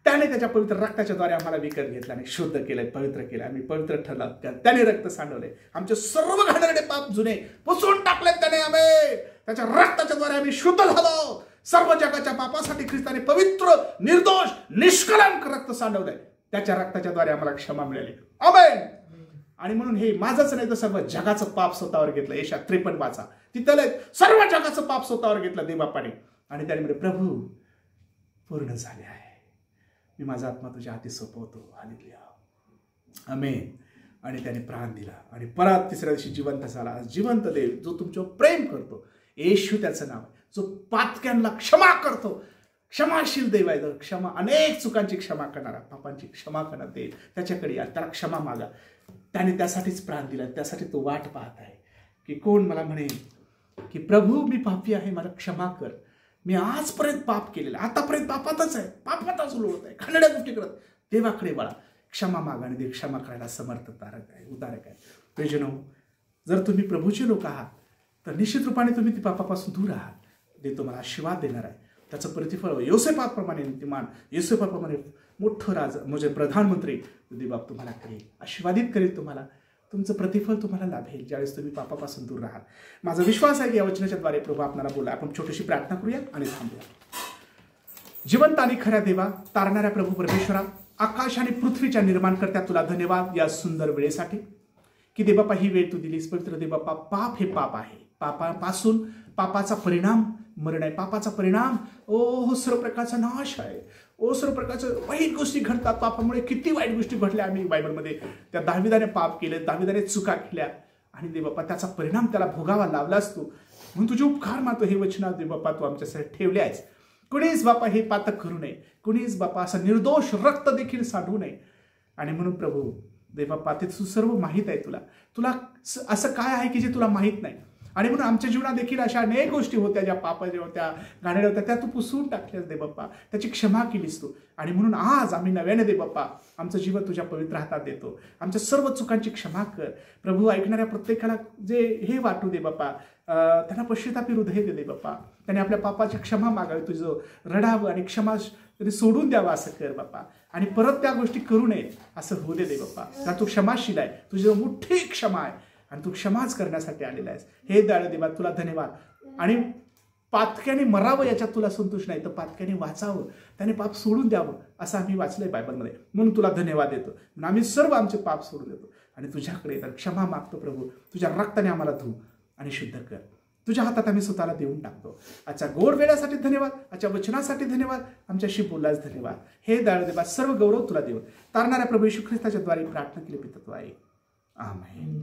त्याने त्याच्या पवित्र रक्ताच्या द्वारे आम्हाला विकत घेतलं आणि शुद्ध केलंय, पवित्र केलं. आम्ही पवित्र ठरला, त्याने रक्त सांडवले. आमचे सर्व घाणेरडे पाप जुने पुसून टाकले त्याने. आम्ही त्याच्या रक्ताच्या द्वारे आम्ही शुद्ध झालो. सर्व जगाच्या पापासाठी ख्रिस्ताने पवित्र, निर्दोष, निष्कलंक रक्त सांडवलंय. त्याच्या रक्ताच्या द्वारे आम्हाला क्षमा मिळाली. आमेन. आणि म्हणून हे माझंच नाही तर सर्व जगाचं पाप स्वतःवर घेतलं. यशा 53 वाचा, तिथलं सर्व जगाचं पाप स्वतःवर घेतलं देवबापाने. आणि त्याने म्हणजे प्रभू पूर्ण झाले आहे, मी माझा आत्मा तुझ्या हाती सोपवतो. हालेलुया, आमेन. आणि त्याने प्राण दिला आणि परत तिसऱ्या दिवशी जिवंत झाला. जिवंत देव जो तुमच्यावर प्रेम करतो, येशू त्याचं नाव आहे, जो पातक्यांना क्षमा करतो, क्षमाशील देव आहे. क्षमा, अनेक चुकांची क्षमा करणारा, पापांची क्षमा करणार देव, त्याच्याकडे या, त्याला क्षमा मागा. त्याने त्यासाठीच प्राण दिला. त्यासाठी तो वाट पाहत आहे की कोण मला म्हणेल की प्रभू मी पापी आहे, मला क्षमा कर, मी आजपर्यंत पाप केलेलं, आतापर्यंत पापातच आहे, पापातच लोळत आहे, घाणेरड्या गोष्टी करत. देवाकडे वळा, क्षमा मागा आणि देव क्षमा करायला समर्थ उदारक आहे. प्रियजनो, जर तुम्ही प्रभूचे लोक आहात तर निश्चित रूपाने तुम्ही ती पापापासून दूर आहात. देव तुम्हाला आशीर्वाद देणार आहे. त्याचं प्रतिफळ योसेफाप्रमाणे नीतिमान, योसेफाप्रमाणे मोठं राजा म्हणजे प्रधानमंत्री देवबाप तुम्हाला करेल, आशीर्वादित करेल. तुम्हाला तुमचं प्रतिफळ तुम्हाला लाभेल ज्यावेळेस तुम्ही पापापासून दूर राहाल. माझा विश्वास आहे की या वचनाच्या द्वारे प्रभू आपल्याला बोला. आपण छोटीशी प्रार्थना करूया आणि थांबूया. जिवंत आणि खऱ्या देवा, तारणाऱ्या प्रभू परमेश्वरा, आकाश आणि पृथ्वीच्या निर्माणकर्त्या, तुला धन्यवाद या सुंदर वेळेसाठी की देवबापा ही वेळ तू दिलीस. पवित्र देवबापा, पाप हे पाप आहे, पापापासून पापाचा परिणाम मरण आहे, पापाचा परिणाम सर्व प्रकारचा नाश आहे. सर्व प्रकारचं वाईट गोष्टी घडतात पापामुळे. किती वाईट गोष्टी घडल्या आम्ही बायबलमध्ये. त्या दाविदाने पाप केले, दाविदाने चुका केल्या आणि देवबापा त्याचा परिणाम त्याला भोगावा लावलास तू. म्हणून तुझे उपकार मानतो. हे वचना देवबापा तू आमच्यासाठी ठेवले आहेस. कुणीच बापा हे पातक करू नये, कुणीच बापा असं निर्दोष रक्त देखील सांडू नये. आणि म्हणून प्रभू देवबापा ते तू सर्व माहीत आहे. तुला असं काय आहे की जे तुला माहीत नाही. आणि म्हणून आमच्या जीवनात देखील अशा अनेक गोष्टी होत्या ज्या पापाच्या होत्या, घाणेरड्या होत्या, त्या तू पुसून टाकल्यास देवबापा, त्याची क्षमा केलीस तू. आणि म्हणून आज आम्ही नव्याने देवबापा आमचं जीवन तुझ्या पवित्र हातात देतो. आमच्या सर्व चुकांची क्षमा कर प्रभू. ऐकणाऱ्या प्रत्येकाला जे हे वाटू दे बापा, त्यांना पश्चातापी हृदय दे बापा. त्याने आपल्या पापाची क्षमा मागावी, तुझं रडावं आणि क्षमा सोडून द्यावं असं कर बापा. आणि परत त्या गोष्टी करू नये असं होऊ दे बापा. कारण तू क्षमाशील आहे, तुझी मोठी क्षमा आहे आणि तू क्षमाच करण्यासाठी आलेला आहेस. हे दयाळू देवा तुला धन्यवाद. आणि पातक्याने मरावं याच्यात तुला संतोष नाही, तर पातक्याने वाचावं, त्याने पाप सोडून द्यावं असं आम्ही वाचलंय बायबलमध्ये. म्हणून तुला धन्यवाद देतो. आम्ही सर्व आमचे पाप सोडून देतो आणि तुझ्याकडे येतात क्षमा मागतो प्रभू. तुझ्या रक्ताने आम्हाला धु आणि शुद्ध कर. तुझ्या हातात आम्ही स्वतःला देऊन टाकतो. आजच्या गोड वेळासाठी धन्यवाद, आजच्या वचनासाठी धन्यवाद, आमच्याशी बोललाच धन्यवाद. हे दयाळू देवा सर्व गौरव तुला देऊन तारणाऱ्या प्रभू येशू ख्रिस्ताच्या द्वारे प्रार्थना केली पिता आहे. आमेन.